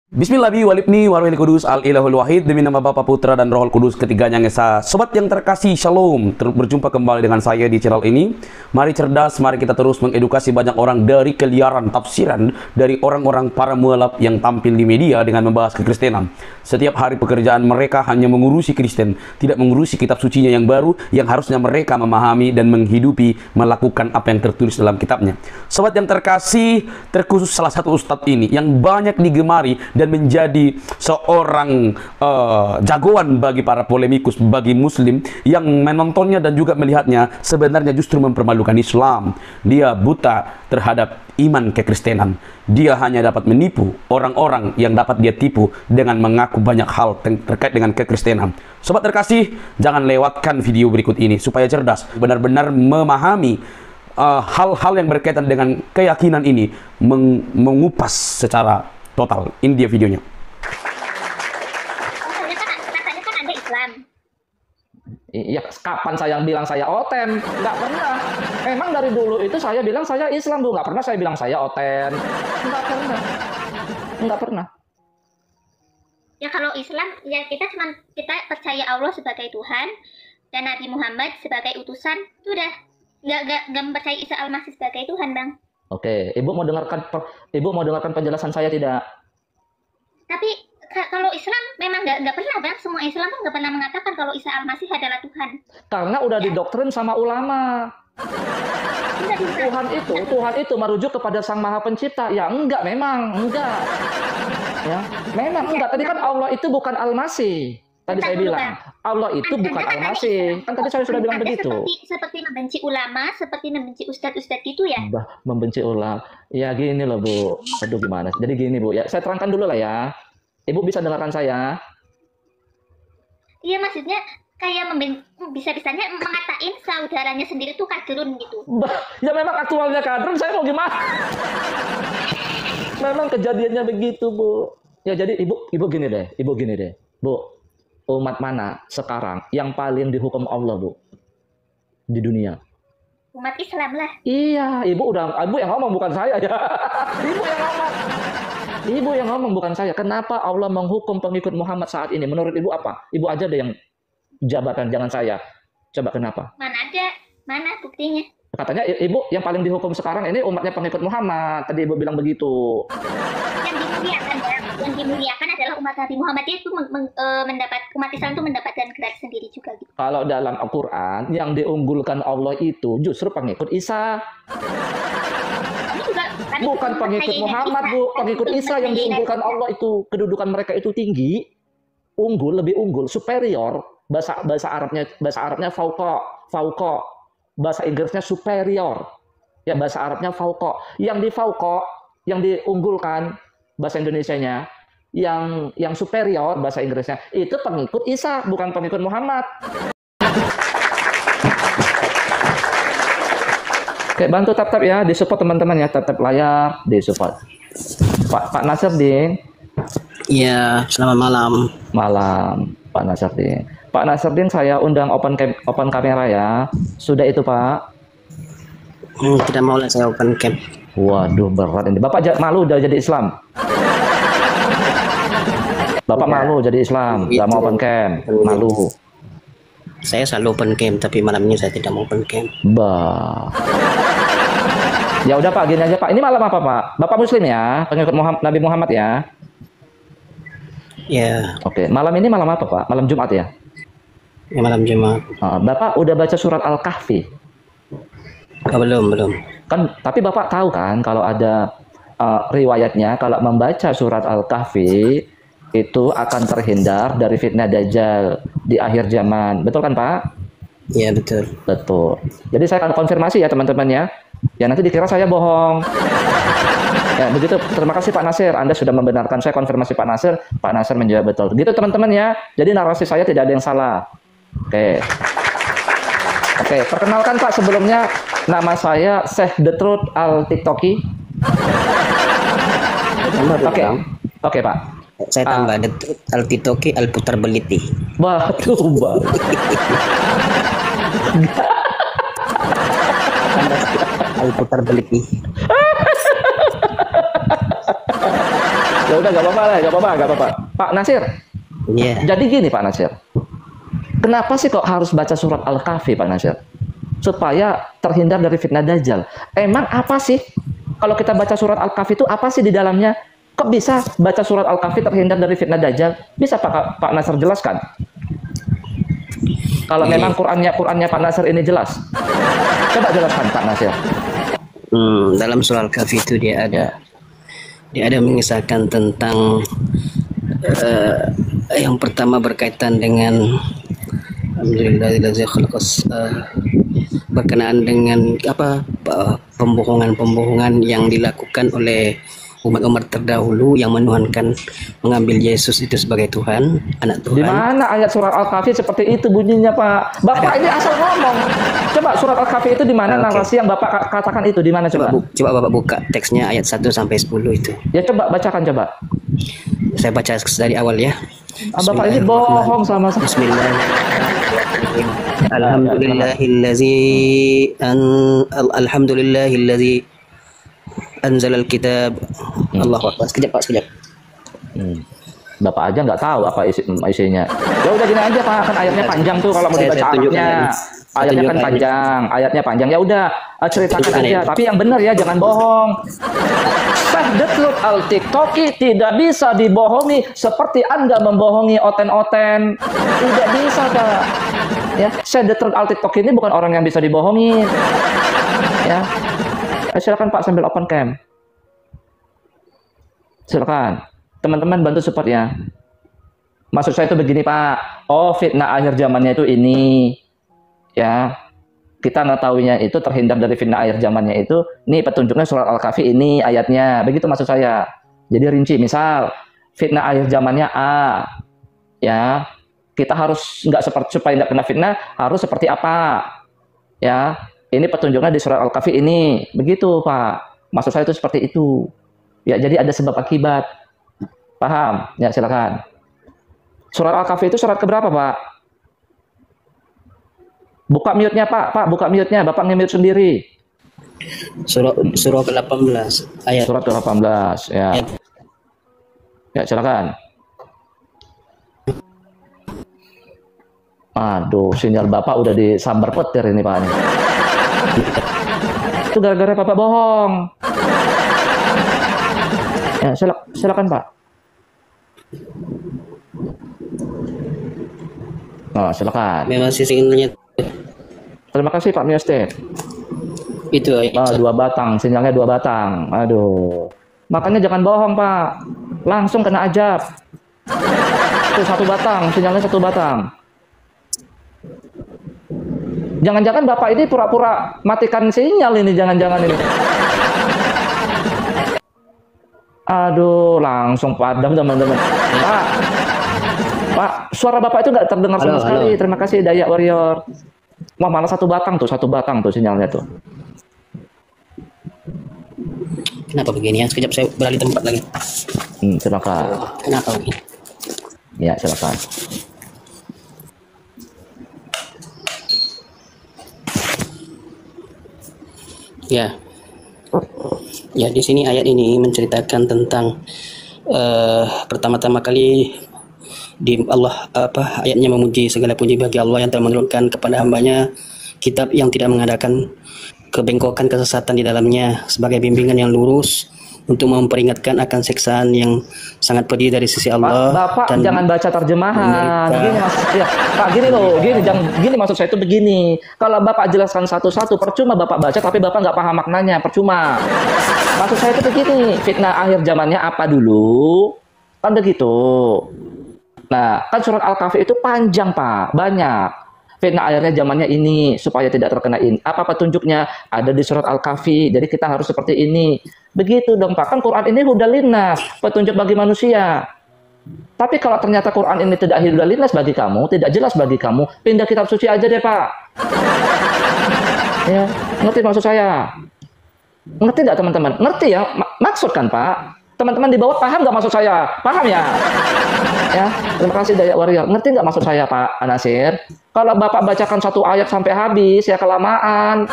Bismillahirrahmanirrahim. Warahil Kudus Al-Ilahul Wahid. Demi nama Bapa, Putra, dan Roh Kudus ketiganya yang esa. Sobat yang terkasih, Shalom. Berjumpa kembali dengan saya di channel ini. Mari cerdas, mari kita terus mengedukasi banyak orang dari keliaran tafsiran dari orang-orang para mualaf yang tampil di media dengan membahas kekristenan. Setiap hari pekerjaan mereka hanya mengurusi Kristen, tidak mengurusi kitab sucinya yang baru yang harusnya mereka memahami dan menghidupi, melakukan apa yang tertulis dalam kitabnya. Sobat yang terkasih, terkhusus salah satu ustadz ini yang banyak digemari dan menjadi seorang jagoan bagi para polemikus, bagi muslim yang menontonnya dan juga melihatnya sebenarnya justru mempermalukan Islam. Dia buta terhadap iman kekristenan. Dia hanya dapat menipu orang-orang yang dapat dia tipu dengan mengaku banyak hal terkait dengan kekristenan. Sobat terkasih, jangan lewatkan video berikut ini supaya cerdas, benar-benar memahami hal-hal yang berkaitan dengan keyakinan ini, mengupas secara total. Ini dia videonya. Katanya kan Anda Islam. Iya, kapan saya bilang saya oten? Nggak pernah. Emang dari dulu itu saya bilang saya Islam, Bu. Nggak pernah saya bilang saya oten. Nggak pernah. Nggak pernah. Ya kalau Islam, ya kita percaya Allah sebagai Tuhan dan Nabi Muhammad sebagai utusan. Itu udah nggak mempercayai Isa Al-Masih sebagai Tuhan, Bang. Oke, Ibu mau dengarkan penjelasan saya tidak? Tapi kalau Islam memang nggak pernah, Bang. Semua Islam pun nggak pernah mengatakan kalau Isa Al-Masih adalah Tuhan. Karena udah didoktrin sama ulama. Tuhan itu merujuk kepada Sang Maha Pencipta. Ya enggak, memang enggak. Ya, memang enggak. Tadi kan Allah itu bukan Al-Masih. Tadi saya bilang Allah itu bukan Al-Masih. Kan tadi saya sudah bilang begitu. Seperti membenci ulama, seperti membenci ustadz-ustadz itu ya. Membenci ulama. Ya gini loh, Bu. Aduh gimana? Jadi gini, Bu. Ya saya terangkan dulu lah ya. Ibu bisa dengarkan saya? Iya, maksudnya kayak bisa-bisanya mengatain saudaranya sendiri tuh kadrun gitu. Ya memang aktualnya kadrun, saya mau gimana? Memang kejadiannya begitu, Bu. Ya jadi ibu gini deh. Bu, umat mana sekarang yang paling dihukum Allah, Bu? Di dunia. Umat Islam lah. Iya, ibu yang ngomong bukan saya ya. Ibu yang ngomong bukan saya. Kenapa Allah menghukum pengikut Muhammad saat ini? Menurut ibu apa? Ibu aja deh yang jabatan, jangan saya. Coba kenapa? Mana buktinya? Katanya ibu yang paling dihukum sekarang ini umatnya pengikut Muhammad. Tadi ibu bilang begitu. Yang dimuliakan adalah umat Nabi Muhammad. Itu mendapat, umat Islam itu mendapatkan gelar sendiri juga gitu. Kalau dalam Al-Quran yang diunggulkan Allah itu justru pengikut Isa. Bukan pengikut Muhammad, Bu. Pengikut Isa yang diunggulkan Allah itu. Kedudukan mereka itu tinggi, lebih unggul, superior. Bahasa Arabnya fauqa. Bahasa Inggrisnya superior. Ya, bahasa Arabnya fauqa. Yang di fauqa, yang diunggulkan bahasa Indonesianya, yang superior bahasa Inggrisnya, itu pengikut Isa, bukan pengikut Muhammad. Oke, bantu tap-tap ya, disupport teman-teman ya, tap-tap layar, disupport. Pak Nasruddin. Iya, selamat malam. Malam, Pak Nasruddin. Pak Nasruddin, saya undang open kamera ya. Sudah itu, Pak? Tidak mau lah saya open cam. Waduh, berat ini. Bapak malu udah jadi Islam? Bapak malu jadi Islam, nggak mau open cam, malu. Saya selalu open cam, tapi malam ini saya tidak mau open cam. Ya udah Pak, gini aja Pak. Ini malam apa Pak? Bapak Muslim ya, pengikut Nabi Muhammad ya? Ya. Oke, malam ini malam apa Pak? Malam Jumat ya? Ya, malam Jumat. Bapak udah baca surat Al-Kahfi? Belum. Kan, tapi Bapak tahu kan kalau ada riwayatnya kalau membaca surat Al-Kahfi itu akan terhindar dari fitnah Dajjal di akhir zaman. Betul kan Pak? Iya, betul. Betul. Jadi saya akan konfirmasi ya teman-teman ya. Ya nanti dikira saya bohong. Ya begitu. Terima kasih Pak Nasir. Anda sudah membenarkan. Saya konfirmasi Pak Nasir. Pak Nasir menjawab betul. Gitu teman-teman ya. Jadi narasi saya tidak ada yang salah. Oke. Perkenalkan Pak sebelumnya. Nama saya Syekh The Truth Al-Tiktoki. Oke Pak. Saya tambah The Truth Al-Tiktoki Al-Putar Beliti. Batu Bang. Al-Putar Beliti. Ya udah nggak apa-apa lah, nggak apa-apa. Pak Nasir. Iya. Jadi gini Pak Nasir. Kenapa sih kok harus baca surat Al-Kahfi Pak Nasir? Supaya terhindar dari fitnah Dajjal. Emang apa sih? Kalau kita baca surat Al-Kahfi itu apa sih di dalamnya? Kok bisa baca surat Al-Kahfi terhindar dari fitnah Dajjal? Bisa Pak Nasir jelaskan? Kalau memang Qur'annya Pak Nasir ini jelas. Coba jelaskan Pak Nasir. Dalam surah Al-Kahfi itu dia ada mengisahkan tentang yang pertama berkaitan dengan berkenaan dengan pembohongan yang dilakukan oleh umat-umat terdahulu yang menuhankan, mengambil Yesus itu sebagai Tuhan, anak Tuhan. Di mana ayat surat Al-Kahfi seperti itu bunyinya Pak? Bapak ini asal ngomong. Coba surat Al-Kahfi itu di mana narasi yang Bapak katakan itu di mana coba? Coba Bapak buka teksnya ayat 1 sampai 10 itu. Ya coba bacakan coba. Saya baca dari awal ya. Bapak ini bohong sama saya. Bismillahirrahmanirrahim. Alhamdulillahilladzi anzalal kitab. Allahu Akbar. Sekejap Pak, sekejap. Bapak aja nggak tahu apa isinya. Ya udah gini aja Pak, kan ayatnya panjang tuh kalau mau dibaca Arabnya. Ayatnya kan panjang. Ya udah ceritakan aja. Tapi yang benar ya, jangan bohong. Sahdatul al-tiktoki tidak bisa dibohongi seperti Anda membohongi oten-oten. Tidak bisa Pak. Ya, Sahdatul al-tiktoki ini bukan orang yang bisa dibohongi. Ya. Silakan Pak sambil open cam. Silakan. Teman-teman bantu support ya. Maksud saya itu begini Pak. Oh, fitnah akhir zamannya itu ini. Ya. Kita ngetahuinya itu terhindar dari fitnah akhir zamannya itu. Ini petunjuknya surat Al-Kahfi ini ayatnya. Begitu maksud saya. Jadi rinci. Misal fitnah akhir zamannya A. Ya. Kita harus nggak seperti supaya nggak kena fitnah harus seperti apa? Ya. Ini petunjuknya di surat Al-Kahfi ini. Begitu Pak. Maksud saya itu seperti itu. Ya, jadi ada sebab akibat. Paham? Ya, silakan. Surat Al-Kahfi itu surat keberapa, Pak? Buka mute-nya, Pak. Pak, buka mute-nya. Bapak nge-mute sendiri. Surah ke-18 ayat. Surat ke-18, ya. Ya, silakan. Aduh, sinyal Bapak udah disambar petir ini, Pak. Itu gara-gara Bapak bohong. Ya, silakan, Pak. Oh, silakan. Memang sinyalnya. Terima kasih Pak Mieste. Itu ayat. 2 batang, sinyalnya 2 batang. Aduh. Makanya jangan bohong, Pak. Langsung kena ajab. Itu 1 batang, sinyalnya 1 batang. Jangan-jangan Bapak ini pura-pura matikan sinyal ini, jangan-jangan ini. Aduh, langsung padam teman-teman. Pak, suara Bapak itu nggak terdengar sama sekali. Terima kasih Dayak Warrior. Wah, malah 1 batang tuh sinyalnya tuh. Kenapa begini ya? Sekejap saya beralih tempat lagi. Silakan. Kenapa begini? Ya, silakan. Ya. Ya, di sini ayat ini menceritakan tentang pertama-tama kali ayatnya memuji segala puji bagi Allah yang telah menurunkan kepada hambanya kitab yang tidak mengadakan kebengkokan kesesatan di dalamnya sebagai bimbingan yang lurus untuk memperingatkan akan siksaan yang sangat pedih dari sisi Allah. Bapak dan jangan baca terjemahan. Gini maksud ya, Pak, gini loh, gini maksud saya itu begini. Kalau Bapak jelaskan satu-satu, percuma Bapak baca tapi Bapak nggak paham maknanya, percuma. Maksud saya itu begini, fitnah akhir zamannya apa dulu? Kan begitu. Nah, kan surat Al-Kahfi itu panjang, Pak, banyak. Fitnah akhirnya zamannya ini supaya tidak terkena ini. Apa petunjuknya? Ada di surat Al-Kahfi. Jadi kita harus seperti ini. Begitu dong, Pak. Kan Quran ini hudan linnas, petunjuk bagi manusia. Tapi kalau ternyata Quran ini tidak hudan linnas bagi kamu, tidak jelas bagi kamu, pindah kitab suci aja deh, Pak. Ya, ngerti maksud saya? Ngerti nggak teman-teman? Ngerti ya? Maksud kan, Pak? Teman-teman di bawah paham nggak maksud saya? Paham ya? Ya, terima kasih Dayak Warrior. Ngerti nggak maksud saya, Pak Anasir? Kalau Bapak bacakan 1 ayat sampai habis, ya kelamaan.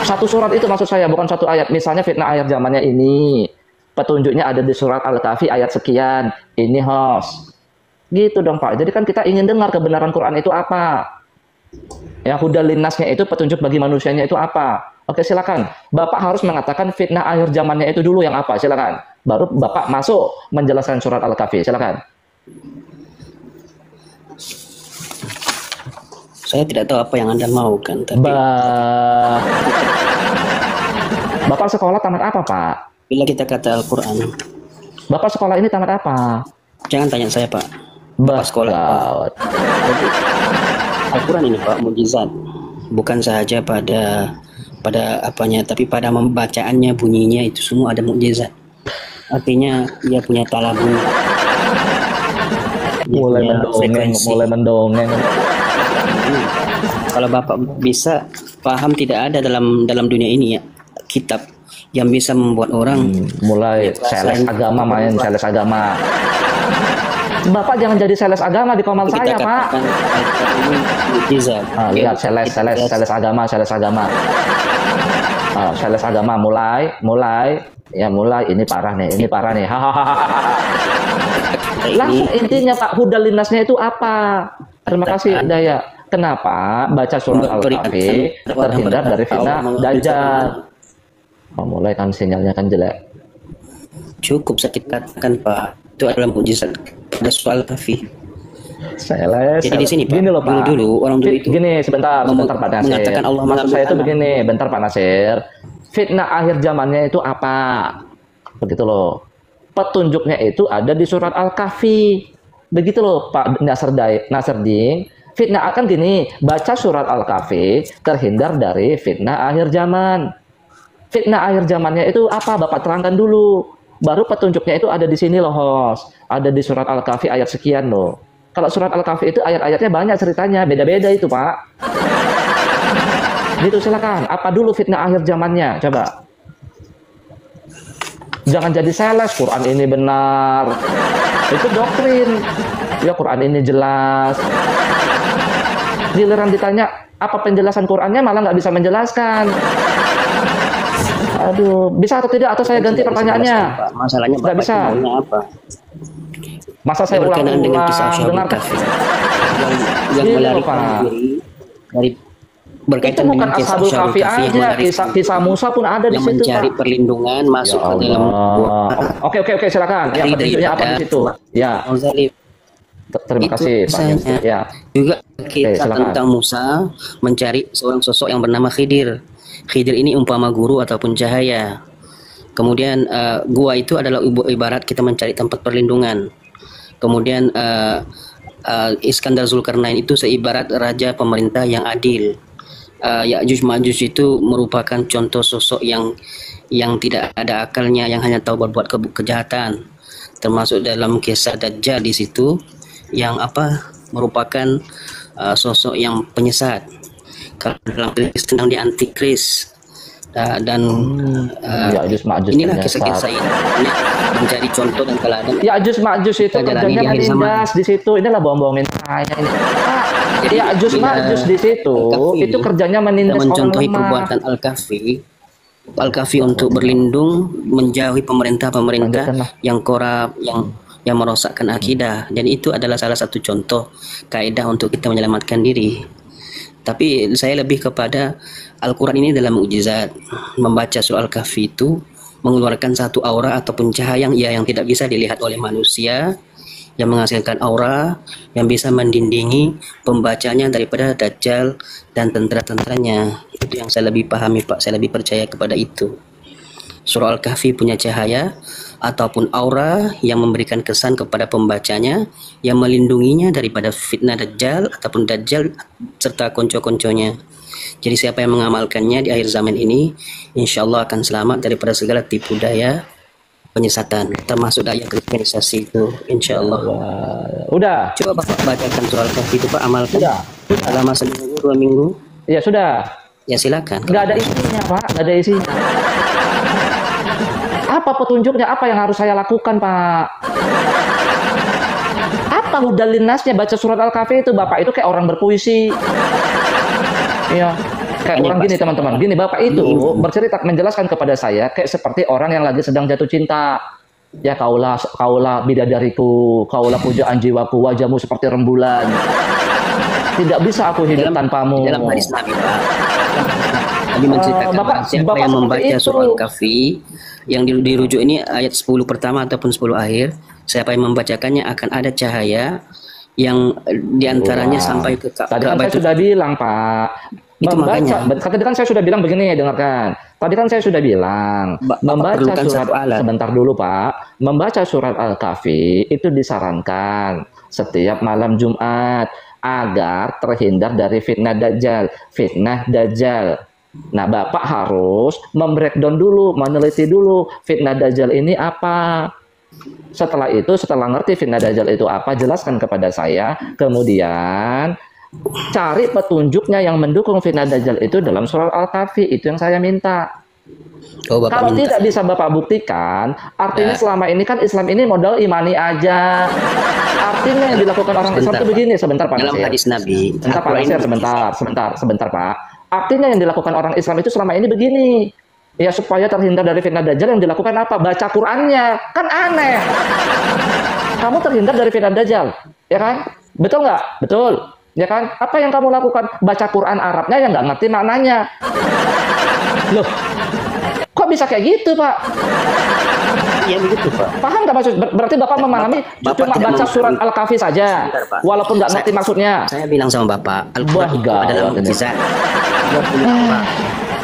1 surat itu maksud saya, bukan 1 ayat. Misalnya fitnah akhir zamannya ini. petunjuknya ada di surat Al-Kahfi ayat sekian. Ini host. Gitu dong Pak. Jadi kan kita ingin dengar kebenaran Quran itu apa. Ya, hudal linnasnya itu petunjuk bagi manusianya itu apa. Oke, silakan. Bapak harus mengatakan fitnah akhir zamannya itu dulu yang apa. Silakan. Baru Bapak masuk menjelaskan surat Al-Kahfi. Silakan. Saya tidak tahu apa yang Anda mau kan, tapi Bapak sekolah tamat apa, Pak? bila kita kata Al-Quran, Bapak sekolah ini tamat apa? jangan tanya saya Pak. Bapak sekolah apa? Jadi, Al-Quran ini Pak mukjizat, bukan saja pada apanya, tapi pada membacaannya, bunyinya itu semua ada mukjizat. Artinya dia punya talabung, Mulai mendongeng. Kalau Bapak bisa paham, tidak ada dalam dunia ini ya kitab yang bisa membuat orang Mulai sales agama, main sales agama. Bapak jangan jadi sales agama di komal kita saya, Pak. katakan Al-Quran ini mukjizat. Lihat sales agama. Sales agama mulai ini parah nih. Hahaha. Langsung intinya Pak, hudal linnasnya itu apa? Terima kasih Daya. Kenapa baca surat Al-Kahfi terhindar dari fitnah Dajjal? Mulai kan sinyalnya kan jelek. Cukup sakit katakan Pak, itu adalah mukjizat pada soal Al-Kahfi. Jadi di sini Pak, gini loh Pak. dulu orang dulu itu Gini sebentar Pak Nasir. mengatakan Allah Maksud saya itu Maha begini, bentar Pak Nasir. Fitnah akhir zamannya itu apa? Begitu loh. Petunjuknya itu ada di surat Al-Kahfi. Begitu loh Pak Nasruddin. Fitnah akan gini, baca surat Al-Kahfi terhindar dari fitnah akhir zaman. Fitnah akhir zamannya itu apa? Bapak terangkan dulu. Baru petunjuknya itu ada di sini loh, host. Ada di surat Al-Kahfi ayat sekian loh. Kalau surat Al-Kahfi itu ayat-ayatnya banyak ceritanya, beda-beda itu, Pak. Gitu, silakan. Apa dulu fitnah akhir zamannya? Coba. Jangan jadi sales, Quran ini benar. Itu doktrin. Ya, Quran ini jelas. Giliran ditanya apa penjelasan Qurannya malah nggak bisa menjelaskan. Aduh, bisa atau tidak? Atau saya ganti pertanyaannya? Masalahnya nggak bisa. Apa? Masa saya Berkenaan dengan kisah ulang-ulang Ashabul dengarkan? Kahfi yang Iya, melarikan Pak. diri dari Itu berkaitan bukan dengan kisah Ashabul Ashabul Kahfi Kahfi yang aja, melarikan kisah Musa pun ada di yang situ, mencari Pak. perlindungan masuk Ya ke dalam Allah. Oke, silakan. Ya, petunjuknya apa di situ? Ya, Zalim. terima Itu kasih Pak. misalnya. Ya. Juga kisah silakan. tentang Musa mencari seorang sosok yang bernama Khidir. Khidir ini umpama guru ataupun cahaya. Kemudian gua itu adalah ibarat kita mencari tempat perlindungan. Kemudian Iskandar Zulkarnain itu seibarat raja pemerintah yang adil. Ya'juj Ma'juj itu merupakan contoh sosok yang tidak ada akalnya, yang hanya tahu berbuat kejahatan. Termasuk dalam kisah Dajjal di situ yang merupakan sosok yang penyesat. Kalau dalam sedang di antikris dan Ya'juj Ma'juj inilah ternyata. kisah-kisah ini mencari contoh dan teladan. Ya'juj Ma'juj itu Kita jalani kerjanya di akhir zaman. menindas di situ. Inilah bohong-bohongin saya ini. Jadi, Ya'juj bila Ma'juj di situ Al-Kahfi itu kerjanya dan menindas orang mencontohi lemah. perbuatan Al-Kahfi untuk berlindung menjauhi pemerintah-pemerintah yang korup, yang merosakkan akidah, dan itu adalah salah satu contoh kaidah untuk kita menyelamatkan diri. Tapi saya lebih kepada Al-Quran ini dalam mukjizat. Membaca surah Al-Kahfi itu mengeluarkan satu aura ataupun cahaya yang tidak bisa dilihat oleh manusia, yang menghasilkan aura yang bisa mendindingi pembacanya daripada Dajjal dan tentara-tentaranya. Itu yang saya lebih pahami Pak, saya lebih percaya kepada itu. Surah Al-Kahfi punya cahaya ataupun aura yang memberikan kesan kepada pembacanya, yang melindunginya daripada fitnah Dajjal ataupun Dajjal serta konco-konconya. Jadi siapa yang mengamalkannya di akhir zaman ini, insya Allah akan selamat daripada segala tipu daya penyesatan, termasuk daya kristenisasi itu, insya Allah. Udah. Coba Bapak bacakan surah Al-Kahfi itu Pak, amalkan. Sudah. Selama seminggu, 2 minggu. Ya sudah. Ya silakan. Nggak ada isinya, Pak. Nggak ada isinya. Apa petunjuknya? Apa yang harus saya lakukan, Pak? Apa hudal linnasnya baca surat Al-Kahfi itu, Bapak? Itu kayak orang berpuisi. Iya. Kayak Ini orang gini pasti. teman-teman, gini bapak itu bercerita menjelaskan kepada saya kayak seperti orang yang lagi sedang jatuh cinta. Ya kaulah bidadariku, kaulah pujaan jiwaku, wajahmu seperti rembulan. Tidak bisa aku hidup tanpamu. Dalam hadis Nabi, Pak. Nabi menceritakan siapa Bapak yang seperti membaca itu. surah Al-Kahfi yang dirujuk ini ayat 10 pertama ataupun 10 akhir, siapa yang membacakannya akan ada cahaya yang diantaranya Wah. sampai ke Tadi kan saya Baitul. sudah bilang, Pak. Itu makanya. Tadi kan saya sudah bilang begini, dengarkan. Tadi kan saya sudah bilang, Bapak membaca perlukan surat, satu alat. sebentar dulu Pak, membaca surat Al-Kahfi itu disarankan setiap malam Jumat agar terhindar dari fitnah Dajjal. Fitnah Dajjal. Nah, Bapak harus membreakdown dulu, meneliti dulu fitnah Dajjal ini apa. Setelah itu, setelah ngerti fitnah Dajjal itu apa, jelaskan kepada saya. Kemudian cari petunjuknya yang mendukung fitnah Dajjal itu dalam surah Al-Kahfi. Itu yang saya minta. Oh, Bapak Kalau minta. tidak bisa Bapak buktikan, artinya Ya. selama ini kan Islam ini modal imani aja. Artinya yang dilakukan orang Islam Sebentar, itu begini, sebentar Pak Dalam Nasir. hadis Nabi, Sebentar Pak Al-Quran Nasir, ini- sebentar Pak. Artinya yang dilakukan orang Islam itu selama ini begini. Ya supaya terhindar dari fitnah Dajjal yang dilakukan apa? Baca Qur'annya. Kan aneh. Kamu terhindar dari fitnah Dajjal, ya kan? Betul nggak? Betul. Ya kan? Apa yang kamu lakukan? Baca Quran Arabnya yang nggak ngerti maknanya. Loh, kok bisa kayak gitu, Pak? Iya begitu, Pak. Paham nggak maksud? Berarti Bapak memahami Bapak cuma tidak baca mem- surat Al-Kahfi saja, Sebentar, Pak. walaupun nggak ngerti maksudnya. Saya bilang sama Bapak, Wah, Al-Quran itu gawat adalah ini. mukjizat. Dia punya aura.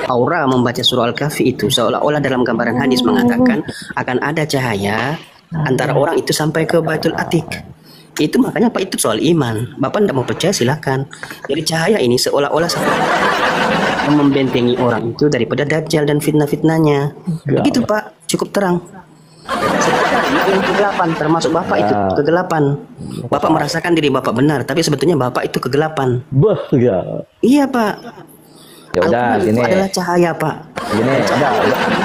Aura membaca surah Al-Kahfi itu seolah-olah dalam gambaran hadis mengatakan akan ada cahaya antara orang itu sampai ke Baitul Atiq. Itu makanya Pak, itu soal iman. Bapak tidak mau percaya silakan. Jadi cahaya ini seolah-olah membentengi orang itu daripada Dajjal dan fitnah-fitnahnya. Begitu Pak, cukup terang. Sebenarnya yang kegelapan termasuk Bapak itu kegelapan. Bapak merasakan diri Bapak benar, tapi sebetulnya Bapak itu kegelapan. Bah, ya. Iya Pak. Ya udah, Al-Quran itu gini. adalah cahaya Pak. Gini, udah.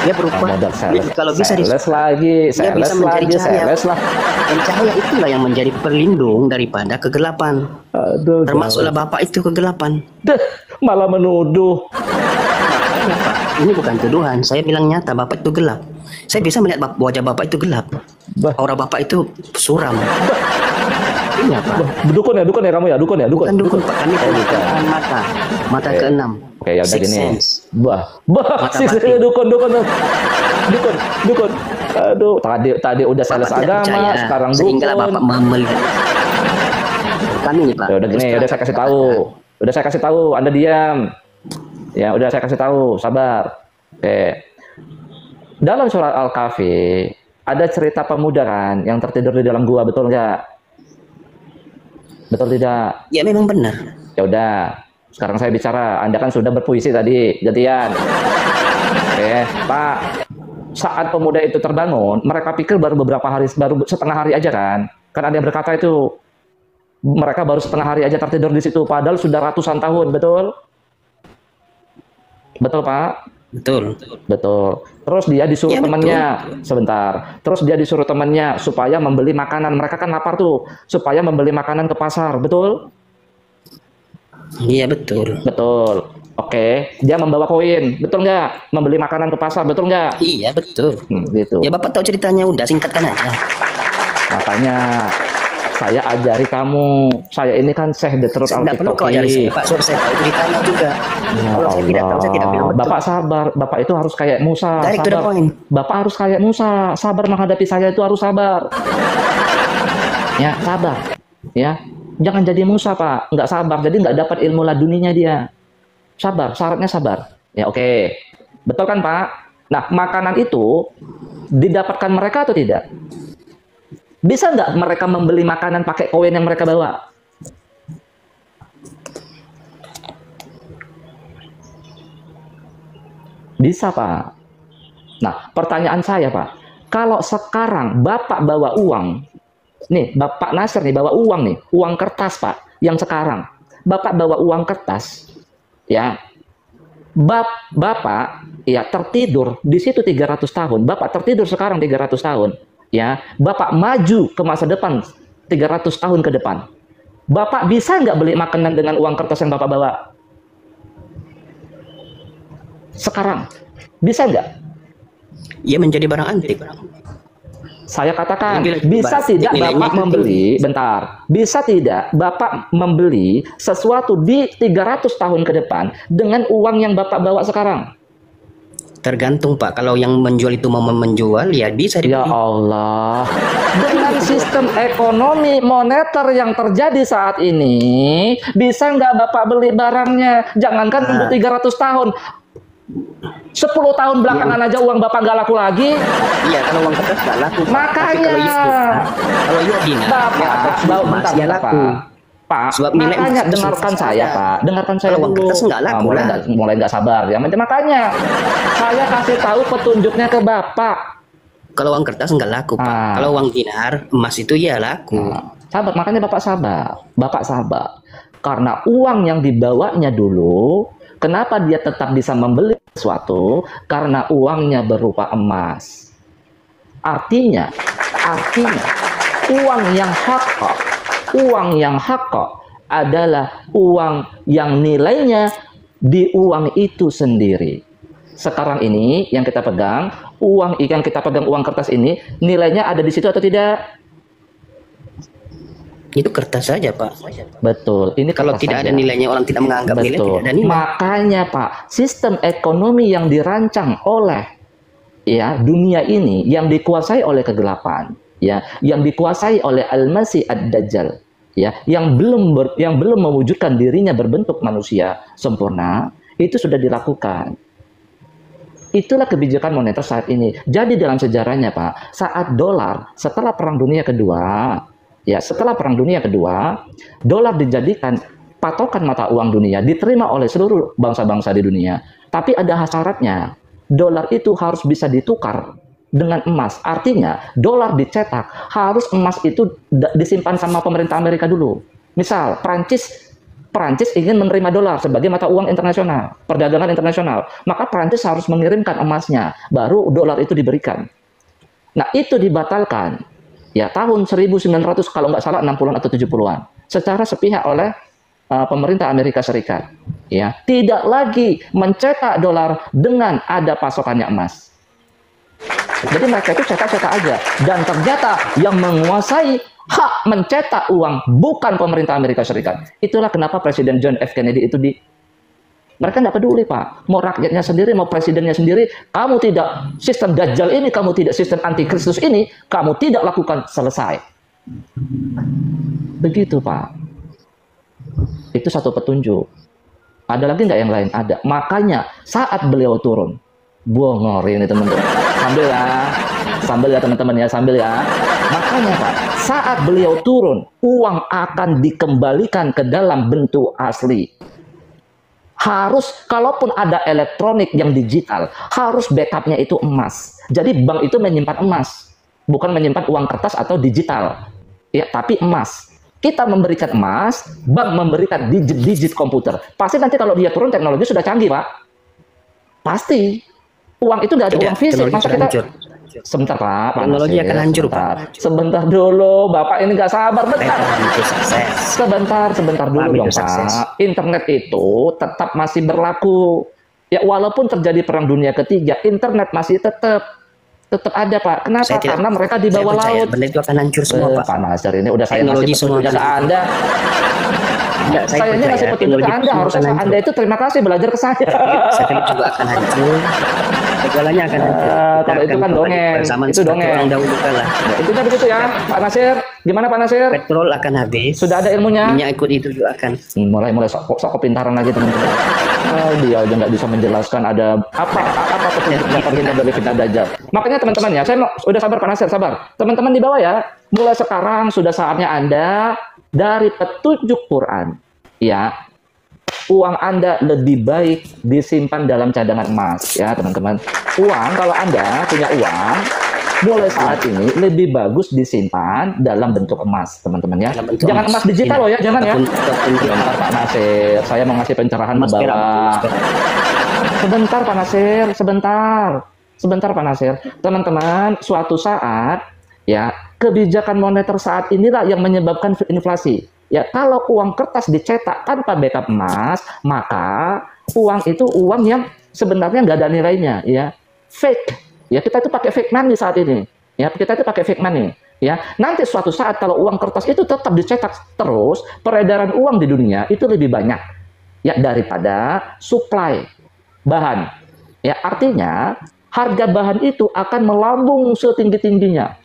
Dia berupa Modal sales. kalau bisa Sales lagi, dia sales bisa menjadi lagi, cahaya. sales lah. Dan cahaya itulah yang menjadi perlindung daripada kegelapan. Aduh, Termasuklah Bapak itu kegelapan. Deh, malah menuduh. Makanya, Pak, ini bukan tuduhan. Saya bilang nyata Bapak itu gelap. Saya bisa melihat wajah Bapak itu gelap. Bah. Aura Bapak itu suram. Iya Pak. Dukun ya kamu ya, dukun ya, dukun. Bukan dukun Pak, kami bukan. bukan mata. Mata Oke. keenam. Oke, ya udah Sixth gini. sense. Bah, Mata sih batin. dukun. Aduh, tadi udah sales Bapak tidak agama, percaya, sekarang sehingga dukun. Bapak melihat kami nih Pak. Ya udah gini, udah saya kasih tahu. Udah saya kasih tahu, Anda diam. Ya udah saya kasih tahu, sabar. Oke. Dalam surat Al-Kahfi ada cerita pemuda kan yang tertidur di dalam gua, betul nggak? Betul tidak? Ya memang benar. Ya udah. Sekarang saya bicara. Anda kan sudah berpuisi tadi, gantian. Oke, Pak. Saat pemuda itu terbangun, mereka pikir baru beberapa hari, baru setengah hari aja kan? Kan ada yang berkata itu, mereka baru setengah hari aja tertidur di situ, padahal sudah ratusan tahun, betul? Betul, Pak? Betul. Betul. Terus dia disuruh Ya, betul. temannya, sebentar. Terus dia disuruh temannya supaya membeli makanan. Mereka kan lapar tuh, supaya membeli makanan ke pasar, betul? Iya betul. Betul. Oke, dia membawa koin, betul nggak? Membeli makanan ke pasar, betul nggak? Iya betul. Gitu. Ya Bapak tahu ceritanya, udah singkatkan aja. Makanya saya ajari kamu. Saya ini kan Syekh the Truth Tidak perlu kau ajari saya Pak, suruh saya tahu ceritanya juga. Ya Kalau saya tidak tahu, saya tidak bilang betul. Bapak sabar. Bapak itu harus kayak Musa. Direct to the Sabar. point. Bapak harus kayak Musa. Sabar menghadapi saya itu harus sabar. Ya, sabar. Ya, jangan jadi Musa, Pak. Nggak sabar, jadi nggak dapat ilmu laduninya dia. Sabar, syaratnya sabar. Ya, oke. Betul kan, Pak? Nah, makanan itu didapatkan mereka atau tidak? Bisa nggak mereka membeli makanan pakai koin yang mereka bawa? Bisa, Pak. Nah, pertanyaan saya, Pak. Kalau sekarang Bapak bawa uang, nih, Bapak Nasir nih bawa uang nih, uang kertas, Pak, yang sekarang. Bapak bawa uang kertas, ya. Bapak ya tertidur di situ 300 tahun. Bapak tertidur sekarang 300 tahun, ya. Bapak maju ke masa depan 300 tahun ke depan. Bapak bisa nggak beli makanan dengan uang kertas yang Bapak bawa? sekarang? Bisa nggak? Ia menjadi barang antik. Saya katakan, Jadi, bisa barang tidak nilainya Bapak itu membeli, bentar, bisa tidak Bapak membeli sesuatu di 300 tahun ke depan dengan uang yang Bapak bawa sekarang? Tergantung Pak, kalau yang menjual itu mau menjual, ya bisa Ya dibeli. Allah, dengan sistem ekonomi moneter yang terjadi saat ini, bisa nggak Bapak beli barangnya? Jangankan nunggu 300 tahun, 10 tahun belakangan aja uang Bapak nggak laku lagi. Iya, kalau uang kertas nggak laku. Pak. Makanya, Tapi kalau euro dinar, Bapak, bentar, ya laku. Pak, Sebab nilai makanya emas itu dengarkan susah saya, saja. Pak. Dengarkan saya Kalau uang dulu. kertas nggak laku mulai lah. mulai nggak sabar ya. Makanya saya kasih tahu petunjuknya ke Bapak. Kalau uang kertas nggak laku, Pak. Ah. Kalau uang dinar, emas itu ya laku. Sabar, makanya Bapak sabar. Bapak sabar. Karena uang yang dibawanya dulu, kenapa dia tetap bisa membeli sesuatu? Karena uangnya berupa emas. Artinya uang yang hakok adalah uang yang nilainya di uang itu sendiri. Sekarang ini yang kita pegang, uang kertas ini, nilainya ada di situ atau tidak? Itu kertas saja, Pak. Betul. Ini Kalau kertas tidak saja. ada nilainya, orang tidak menganggap nilai, Betul. tidak ada nilai. Makanya Pak, sistem ekonomi yang dirancang oleh dunia ini yang dikuasai oleh kegelapan, yang dikuasai oleh Al-Masih Ad-Dajjal, yang belum mewujudkan dirinya berbentuk manusia sempurna, itu sudah dilakukan. Itulah kebijakan moneter saat ini. Jadi dalam sejarahnya Pak, saat dolar setelah Perang Dunia Kedua, dolar dijadikan patokan mata uang dunia, diterima oleh seluruh bangsa-bangsa di dunia. Tapi ada syaratnya. Dolar itu harus bisa ditukar dengan emas. Artinya, dolar dicetak, harus emas itu disimpan sama pemerintah Amerika dulu. Misal, Perancis ingin menerima dolar sebagai mata uang internasional, perdagangan internasional. Maka Perancis harus mengirimkan emasnya, baru dolar itu diberikan. Nah, itu dibatalkan. Ya, tahun 1900 kalau nggak salah 60-an atau 70-an. Secara sepihak oleh pemerintah Amerika Serikat. Tidak lagi mencetak dolar dengan ada pasokannya emas. Jadi mereka itu cetak-cetak aja. Dan ternyata yang menguasai hak mencetak uang bukan pemerintah Amerika Serikat. Itulah kenapa Presiden John F. Kennedy itu mereka nggak peduli Pak. Mau rakyatnya sendiri, mau presidennya sendiri. Kamu tidak, sistem Dajjal ini, kamu tidak, sistem antikristus ini, kamu tidak lakukan, selesai. Begitu Pak. Itu satu petunjuk. Ada lagi nggak yang lain? Ada. Makanya saat beliau turun, bongor ini teman-teman. Sambil ya teman-teman ya, sambil ya. Makanya Pak, saat beliau turun, uang akan dikembalikan ke dalam bentuk asli. Harus, kalaupun ada elektronik yang digital, harus backupnya itu emas. Jadi bank itu menyimpan emas, bukan menyimpan uang kertas atau digital. Tapi emas. Kita memberikan emas, bank memberikan digit-digit komputer. Pasti nanti kalau dia turun, teknologi sudah canggih, Pak. Pasti. Uang itu nggak ada uang fisik. Masa kita... Sebentar, Pak. Teknologi akan hancur, Pak. Sebentar dulu. Bapak ini nggak sabar. Sebentar dulu dong, Pak. Internet itu tetap masih berlaku. Walaupun terjadi Perang Dunia Ketiga, internet masih tetap ada Pak. Kenapa? Karena mereka di bawah laut. Benda itu akan hancur semua Pak. Pak Nasir ini udah saya Teknologi ngasih petunjuk ke Anda. Saya ini ngasih petunjuk ke Anda. Harusnya Anda itu terima kasih belajar ke saya. Satelit juga akan hancur. Segalanya akan hancur. Kalau itu kan dongeng. Itu dongeng. Intinya begitu ya Pak Nasir. Gimana Pak Nasir? Petrol akan habis. Sudah ada ilmunya? Minyak ikut itu juga akan. Mulai sok kepintaran lagi teman-teman. Dia aja nggak bisa menjelaskan ada apa petunjuk yang terhindar dari fitnah Dajjal. Makanya teman-teman ya, saya udah sabar Pak Nasir, sabar. Teman-teman di bawah ya, mulai sekarang sudah saatnya Anda dari petunjuk Quran, uang Anda lebih baik disimpan dalam cadangan emas, ya teman-teman. Uang, kalau Anda punya uang, mulai saat ini lebih bagus disimpan dalam bentuk emas, teman-teman ya. Jangan emas digital loh ya, jangan ya. Sebentar Pak Nasir, saya mau ngasih pencerahan ke bawah. Sebentar Pak Nasir, sebentar Pak Nasir. Teman-teman, suatu saat kebijakan moneter saat inilah yang menyebabkan inflasi. Kalau uang kertas dicetak tanpa backup emas, maka uang itu uang yang sebenarnya nggak ada nilainya, ya. Fake, ya, kita itu pakai fake money saat ini, ya, kita itu pakai fake money, ya. Nanti suatu saat kalau uang kertas itu tetap dicetak terus, peredaran uang di dunia itu lebih banyak, ya, daripada supply bahan, ya. Artinya harga bahan itu akan melambung setinggi-tingginya,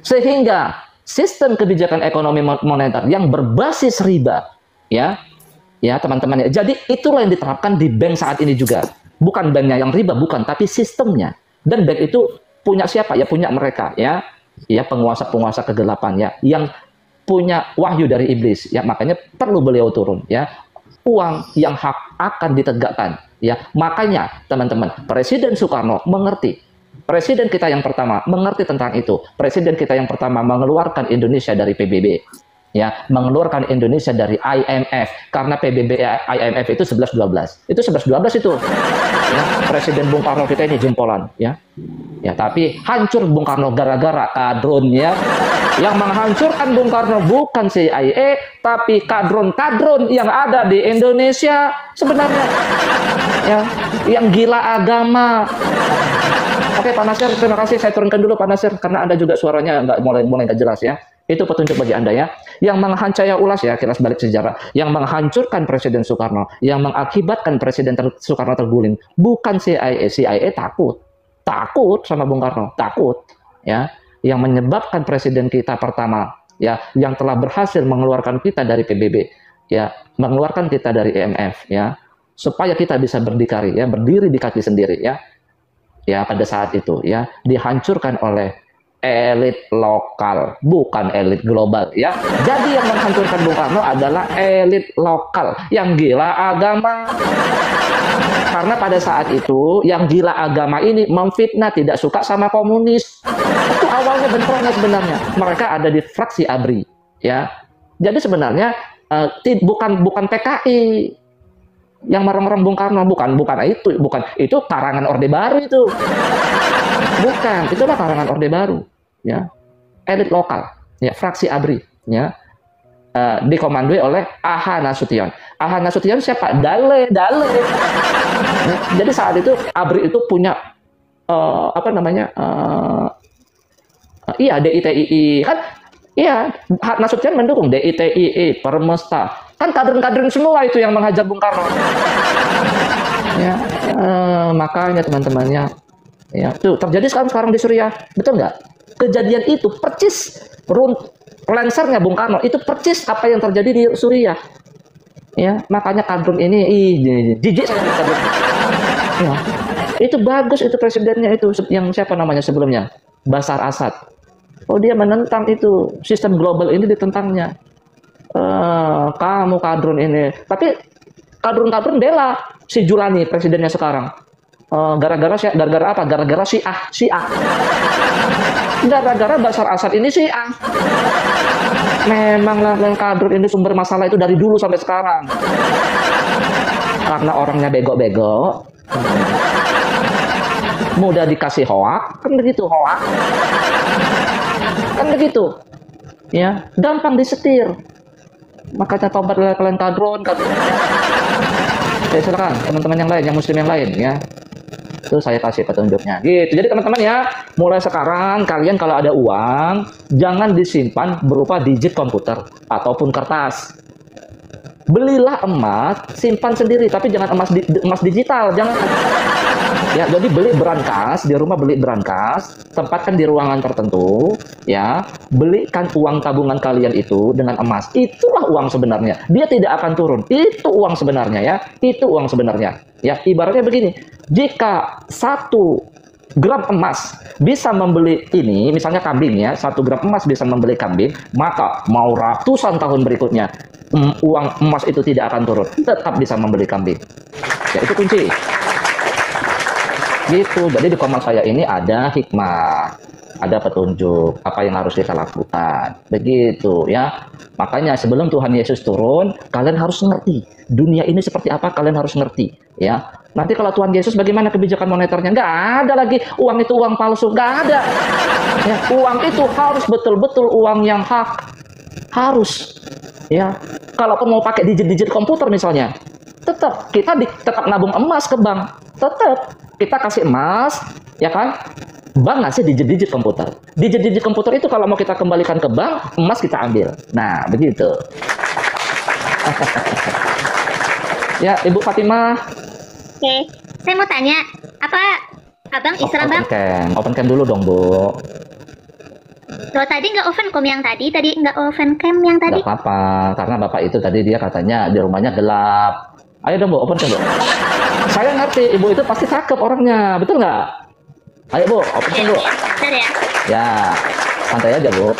sehingga sistem kebijakan ekonomi moneter yang berbasis riba, ya, teman-teman, ya. Jadi itulah yang diterapkan di bank saat ini juga. Bukan banknya yang riba, bukan, tapi sistemnya. Dan bank itu punya siapa? Ya punya mereka, ya, penguasa-penguasa kegelapan, ya, yang punya wahyu dari iblis, ya. Makanya perlu beliau turun, ya. Uang yang hak akan ditegakkan, ya. Makanya teman-teman, Presiden Soekarno mengerti. Presiden kita yang pertama mengerti tentang itu. Presiden kita yang pertama mengeluarkan Indonesia dari PBB, ya, mengeluarkan Indonesia dari IMF, karena PBB IMF itu 11-12. Itu 11-12 itu. Ya, Presiden Bung Karno kita ini jempolan, ya. Ya, tapi hancur Bung Karno gara-gara kadron, ya. Yang menghancurkan Bung Karno bukan CIA, tapi kadron-kadron yang ada di Indonesia sebenarnya. Ya, yang gila agama. Oke, Pak Nasir, terima kasih. Saya turunkan dulu Pak Nasir, karena Anda juga suaranya mulai nggak jelas, ya. Itu petunjuk bagi Anda, ya. Yang saya ulas, ya, kilas balik sejarah. Yang menghancurkan Presiden Soekarno, yang mengakibatkan Presiden Soekarno terguling, bukan CIA. CIA takut sama Bung Karno, takut, ya. Yang menyebabkan Presiden kita pertama, ya, yang telah berhasil mengeluarkan kita dari PBB, ya, mengeluarkan kita dari IMF, ya, supaya kita bisa berdikari, ya, berdiri di kaki sendiri, ya. Ya, pada saat itu, ya, dihancurkan oleh elit lokal, bukan elit global, ya. Jadi yang menghancurkan Bung Karno adalah elit lokal yang gila agama. Karena pada saat itu yang gila agama ini memfitnah, tidak suka sama komunis. Itu awalnya bentroknya sebenarnya. Mereka ada di fraksi ABRI, ya. Jadi sebenarnya bukan PKI yang marah-marah Bung Karno, bukan itu karangan Orde Baru itu. Bukan, itulah karangan Orde Baru, ya. Elit lokal, ya, fraksi ABRI, ya. Dikomandoi oleh Aha Nasution. Aha Nasution siapa? Dale. Ya. Jadi saat itu ABRI itu punya DITII kan, iya, Nasution mendukung DITII, Permesta. Kan kader-kader semua itu yang menghajar Bung Karno. Ya, makanya teman-temannya, ya, tuh terjadi sekarang di Suriah, betul nggak? Kejadian itu percis lensernya Bung Karno itu percis apa yang terjadi di Suriah. Ya, makanya kadrun ini jijik saya kadrun. Ya, itu bagus itu presidennya itu yang siapa namanya sebelumnya? Bashar Assad. Oh, dia menentang itu sistem global ini ditentangnya. Kamu kadrun ini, tapi kadrun bela si Julani presidennya sekarang. Gara-gara apa? Gara-gara Syiah. Gara-gara Bashar Assad ini Syiah. Memanglah yang kadrun ini sumber masalah itu dari dulu sampai sekarang. Karena orangnya bego-bego, mudah dikasih hoak, kan begitu hoak. Kan begitu. Ya, gampang disetir. Makanya tobat kalian kadrun. Ya, silakan teman-teman yang lain, yang muslim yang lain, ya. Itu saya kasih petunjuknya. Gitu. Jadi teman-teman, ya, mulai sekarang kalian kalau ada uang jangan disimpan berupa digit komputer ataupun kertas. Belilah emas, simpan sendiri, tapi jangan emas digital, jangan. Ya, jadi beli berangkas, di rumah beli berangkas, tempatkan di ruangan tertentu, ya. Belikan uang tabungan kalian itu dengan emas. Itulah uang sebenarnya. Dia tidak akan turun. Itu uang sebenarnya, ya. Itu uang sebenarnya. Ya, ibaratnya begini. Jika 1 gram emas bisa membeli ini, misalnya kambing, ya, 1 gram emas bisa membeli kambing, maka mau ratusan tahun berikutnya uang emas itu tidak akan turun, tetap bisa membeli kambing. Ya, itu kunci. Gitu. Jadi di komal saya ini ada hikmah, ada petunjuk apa yang harus kita lakukan. Begitu, ya. Makanya sebelum Tuhan Yesus turun, kalian harus ngerti dunia ini seperti apa, kalian harus ngerti, ya. Nanti kalau Tuhan Yesus bagaimana kebijakan moneternya? Nggak ada lagi uang itu uang palsu, nggak ada. Ya, uang itu harus betul-betul uang yang hak, harus. Ya, kalaupun mau pakai digit-digit komputer misalnya, tetap kita tetap nabung emas ke bank. Tetap kita kasih emas, ya kan? Bank ngasih digit-digit komputer. Digit-digit komputer itu kalau mau kita kembalikan ke bank, emas kita ambil. Nah, begitu. Ya, Ibu Fatimah. Oke, saya mau tanya, apa abang Islam bang? Open cam dulu dong, Bu. Loh, tadi nggak open cam yang tadi nggak open cam yang tadi. Nggak apa-apa, karena Bapak itu tadi dia katanya di rumahnya gelap. Ayo dong, Bu, open cam, Bu. Saya ngerti, Ibu itu pasti cakep orangnya, betul nggak? Ayo, Bu, open cam, Bu. Benar ya? Ya, santai aja, Bu.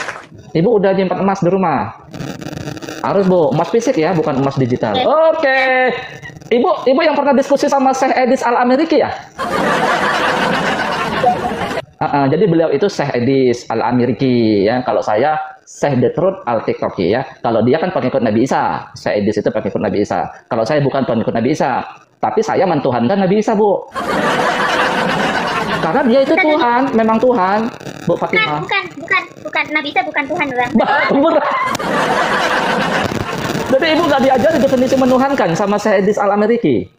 Ibu udah nyimpan emas di rumah. Harus, Bu, emas fisik ya, bukan emas digital. Oke. Ibu yang pernah diskusi sama Syekh Edis Al-Ameriki ya? Jadi beliau itu Syekh Edis Al-Ameriki ya. Kalau saya Syekh Detrut Al-Tiktoki ya. Kalau dia kan pengikut Nabi Isa. Syekh Edis itu pengikut Nabi Isa. Kalau saya bukan pengikut Nabi Isa, tapi saya mentuhankan Nabi Isa, Bu. Karena dia itu Tuhan, memang Tuhan, Bu Fatimah. Bukan. Nabi Isa bukan Tuhan, bang. Jadi Ibu nggak diajari definisi menuhankan sama Syekh Edis Al-Ameriki.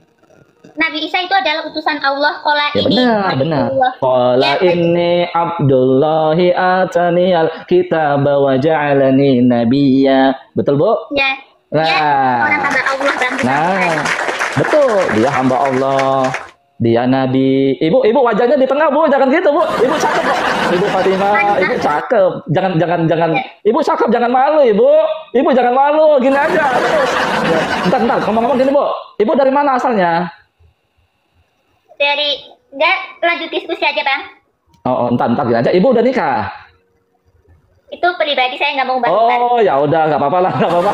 Nabi Isa itu adalah utusan Allah. Ya benar. Qala inni Abdullahi atani al-kitab wa ja'alani nabiyya. Betul, Bu? Ya. Nah, orang hamba Allah, bang. Nah, betul. Dia hamba Allah. Dia nabi. Ibu wajahnya di tengah, Bu. Jangan gitu, Bu. Ibu cakep, Bu. Ibu Fatimah, Ibu cakep. Jangan. Ibu cakep, jangan malu, Ibu. Ibu jangan malu, gini aja. Terus. Ya. Bentar. Ngomong-ngomong gini, Bu. Ibu dari mana asalnya? Enggak, lanjut diskusi aja, bang. Entar gini aja. Ibu udah nikah? Itu pribadi, saya nggak mau bahas. Oh, ya udah, nggak apa-apa lah, nggak apa-apa.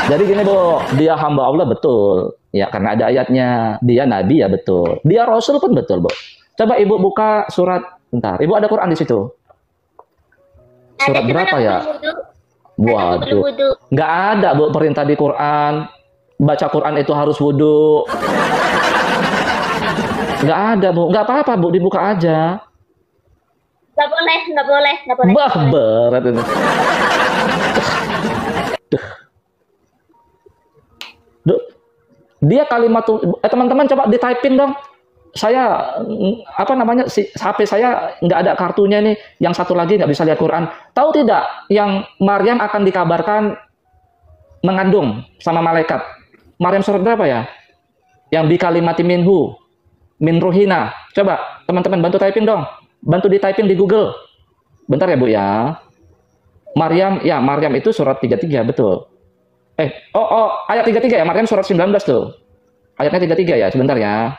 Jadi gini, Bu. Dia hamba Allah, betul. Ya, karena ada ayatnya. Dia nabi, ya betul. Dia rasul pun betul, Bu. Coba Ibu buka surat. Bentar. Ibu ada Quran di situ? Surat berapa ya? Waduh. Nggak ada, Bu, perintah di Quran. Baca Quran itu harus wudhu. Nggak ada, Bu. Nggak apa-apa, Bu. Dibuka aja. Nggak boleh. Bah, berat ini. Dia kalimat teman-teman coba di typing dong. Saya HP saya nggak ada kartunya nih. Yang satu lagi nggak bisa lihat Quran. Tahu tidak yang Maryam akan dikabarkan mengandung sama malaikat? Maryam surat berapa ya? Yang bi kalimati minhu min ruhina. Coba teman-teman bantu typing dong. Bantu di typing di Google. Bentar ya, Bu ya. Maryam itu surat 33, betul. Ayat 33 ya, Maryam surat 19 tuh. Ayatnya 33 ya, sebentar ya.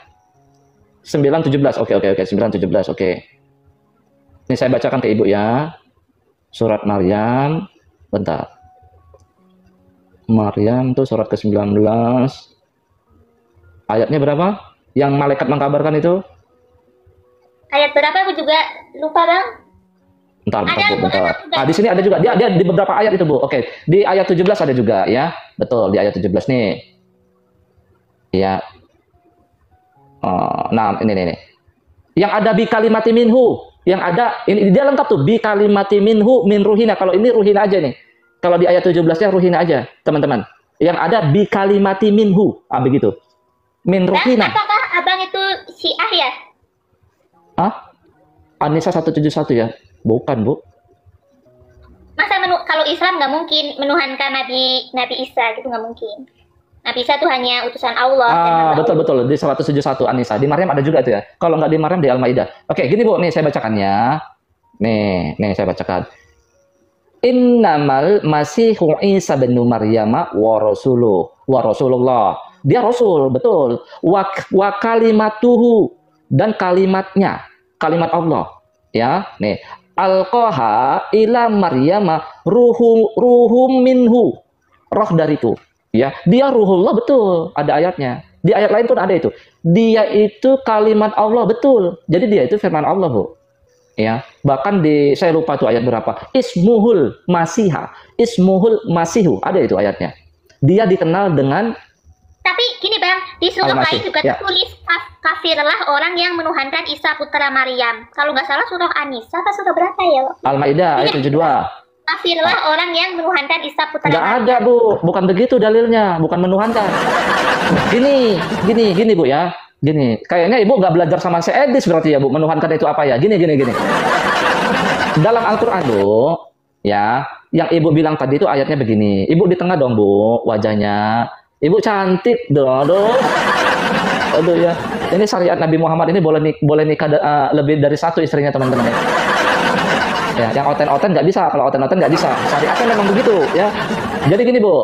9:17. Oke, 9:17. Oke. Ini saya bacakan ke Ibu ya. Surat Maryam. Bentar. Maryam tuh surat ke-19. Ayatnya berapa? Yang malaikat mengkabarkan itu? Ayat berapa aku juga lupa, bang. Bentar. Di sini ada juga. Dia di beberapa ayat itu, Bu. Oke. Di ayat 17 ada juga ya. Betul, di ayat 17 nih. Ya. Nah, ini. Yang ada bi kalimati minhu, yang ada ini dia lengkap tuh bi kalimati minhu min ruhina. Kalau ini ruhina aja nih. Kalau di ayat 17-nya ruhina aja, teman-teman. Yang ada bi kalimati minhu. Begitu. Min ruhina. Apakah abang itu Syiah ya? An-Nisa 171 ya? Bukan, Bu. Masa kalau Islam nggak mungkin menuhankan Nabi Isa gitu, nggak mungkin. Nabi Isa itu hanya utusan Allah. Betul. Di 171 An-Nisa. Di Maryam ada juga itu ya. Kalau nggak di Maryam di Al-Maidah. Oke, gini, Bu. Nih saya bacakan ya. Nih saya bacakan. Innamal masihu Isa bin Maryam wa rasulullah. Dia rasul, betul. Wa kalimatuhu, dan kalimatnya, kalimat Allah. Ya, nih. Alqaha ila Maryam ruhum minhu. Roh dariku. Ya, dia ruhullah, betul. Ada ayatnya. Di ayat lain pun ada itu. Dia itu kalimat Allah, betul. Jadi dia itu firman Allah, Bu. Ya, bahkan saya lupa tuh ayat berapa. Ismuhul masihu, ada itu ayatnya. Dia dikenal dengan. Tapi gini, bang, di surah lain juga tertulis kafirlah orang yang menuhankan Isa putra Maryam. Kalau nggak salah surah An-Nisa apa surah berapa ya? Al-Maidah ayat 72. Kafirlah orang yang menuhankan Isa putra Maryam. Nggak ada, Bu. Bukan begitu dalilnya, bukan menuhankan. Gini, Bu ya. Gini, kayaknya ibu nggak belajar sama si Edis berarti ya bu, menuhankan itu apa ya? Gini. Dalam Al-Quran bu, ya, yang ibu bilang tadi itu ayatnya begini. Ibu di tengah dong bu, wajahnya. Ibu cantik dong, aduh ya. Ini syariat Nabi Muhammad ini boleh nikah lebih dari satu istrinya teman-teman ya. Ya, yang oten-oten nggak bisa, kalau oten-oten nggak bisa. Syariatnya memang begitu ya. Jadi gini bu,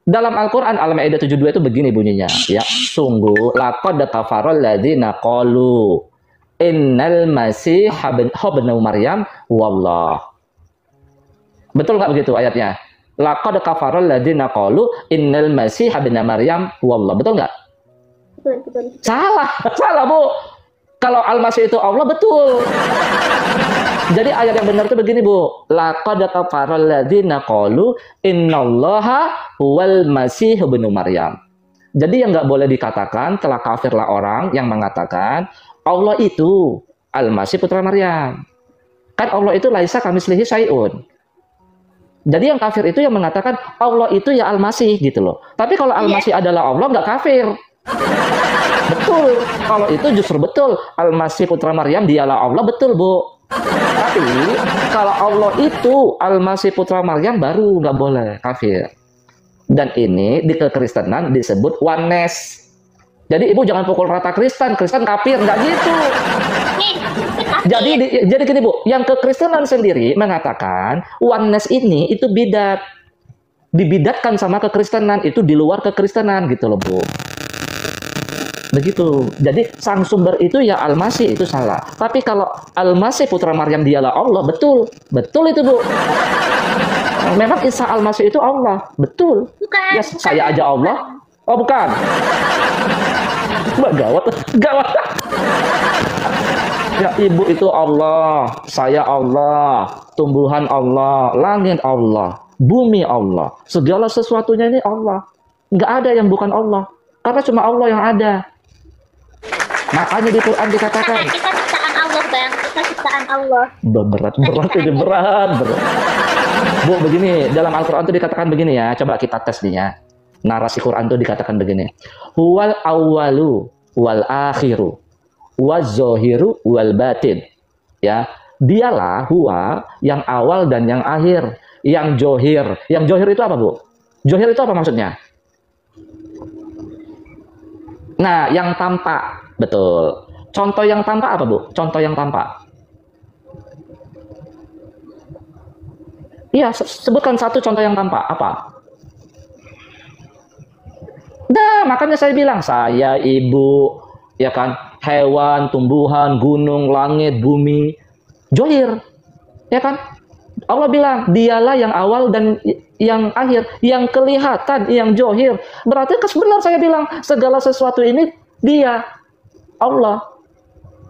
dalam Al-Quran Al-Maidah 72 itu begini bunyinya ya. Sungguh laqad kafarul ladzina qalu innal masih ibnu Maryam wallah. Betul nggak begitu ayatnya? Laqad kafarul ladzina qalu innal masih ibnu Maryam wallah. Betul nggak? Betul. Salah bu. Kalau Al-Masih itu Allah, betul. Jadi ayat yang benar itu begini bu. Laqad kafarul ladzina qalu innallaha huwal masih ibnu Maryam. Jadi yang nggak boleh dikatakan telah kafirlah orang yang mengatakan Allah itu Al-Masih putra Maryam. Kan Allah itu laisa kamitslihi syai'un. Jadi yang kafir itu yang mengatakan Allah itu ya Al-Masih gitu loh. Tapi kalau Al-Masih adalah Allah, nggak kafir. Betul, kalau itu justru betul. Al-Masih putra Maryam dialah Allah, betul bu. Tapi kalau Allah itu Al-Masih putra Maryam baru nggak boleh, kafir. Dan ini di kekristenan disebut oneness. Jadi ibu jangan pukul rata Kristen kafir, nggak gitu. Jadi gini bu, yang kekristenan sendiri mengatakan oneness ini itu bidat. Dibidatkan sama kekristenan, itu di luar kekristenan gitu loh bu. Begitu. Jadi sang sumber itu ya Al-Masih, itu salah. Tapi kalau Al-Masih putra Maryam dialah Allah, betul. Betul itu bu. Memang Isa Al-Masih itu Allah, betul. Bukan. Ya saya aja Allah. Oh bukan. Mbak gawat. Ya ibu itu Allah, saya Allah, tumbuhan Allah, langit Allah, bumi Allah, segala sesuatunya ini Allah. Nggak ada yang bukan Allah, karena cuma Allah yang ada. Makanya di Quran dikatakan Kita ciptaan Allah bang, kita ciptaan Allah. berat ini berat. Bu begini, dalam Al-Quran itu dikatakan begini ya, coba kita tes nih ya. Narasi Quran itu dikatakan begini. Huwal awwalu wal akhiru waz zahiru wal batin. Ya, dialah huwa yang awal dan yang akhir, yang johir. Yang johir itu apa, Bu? Johir itu apa maksudnya? Nah, yang tampak. Betul. Contoh yang tampak apa, Bu? Contoh yang tampak. Iya, sebutkan satu contoh yang tampak. Apa? Nah, makanya saya bilang, saya, ibu, ya kan, hewan, tumbuhan, gunung, langit, bumi, johir. Ya kan? Allah bilang, dialah yang awal dan yang akhir, yang kelihatan, yang johir. Berarti benar saya bilang, segala sesuatu ini dia, Allah.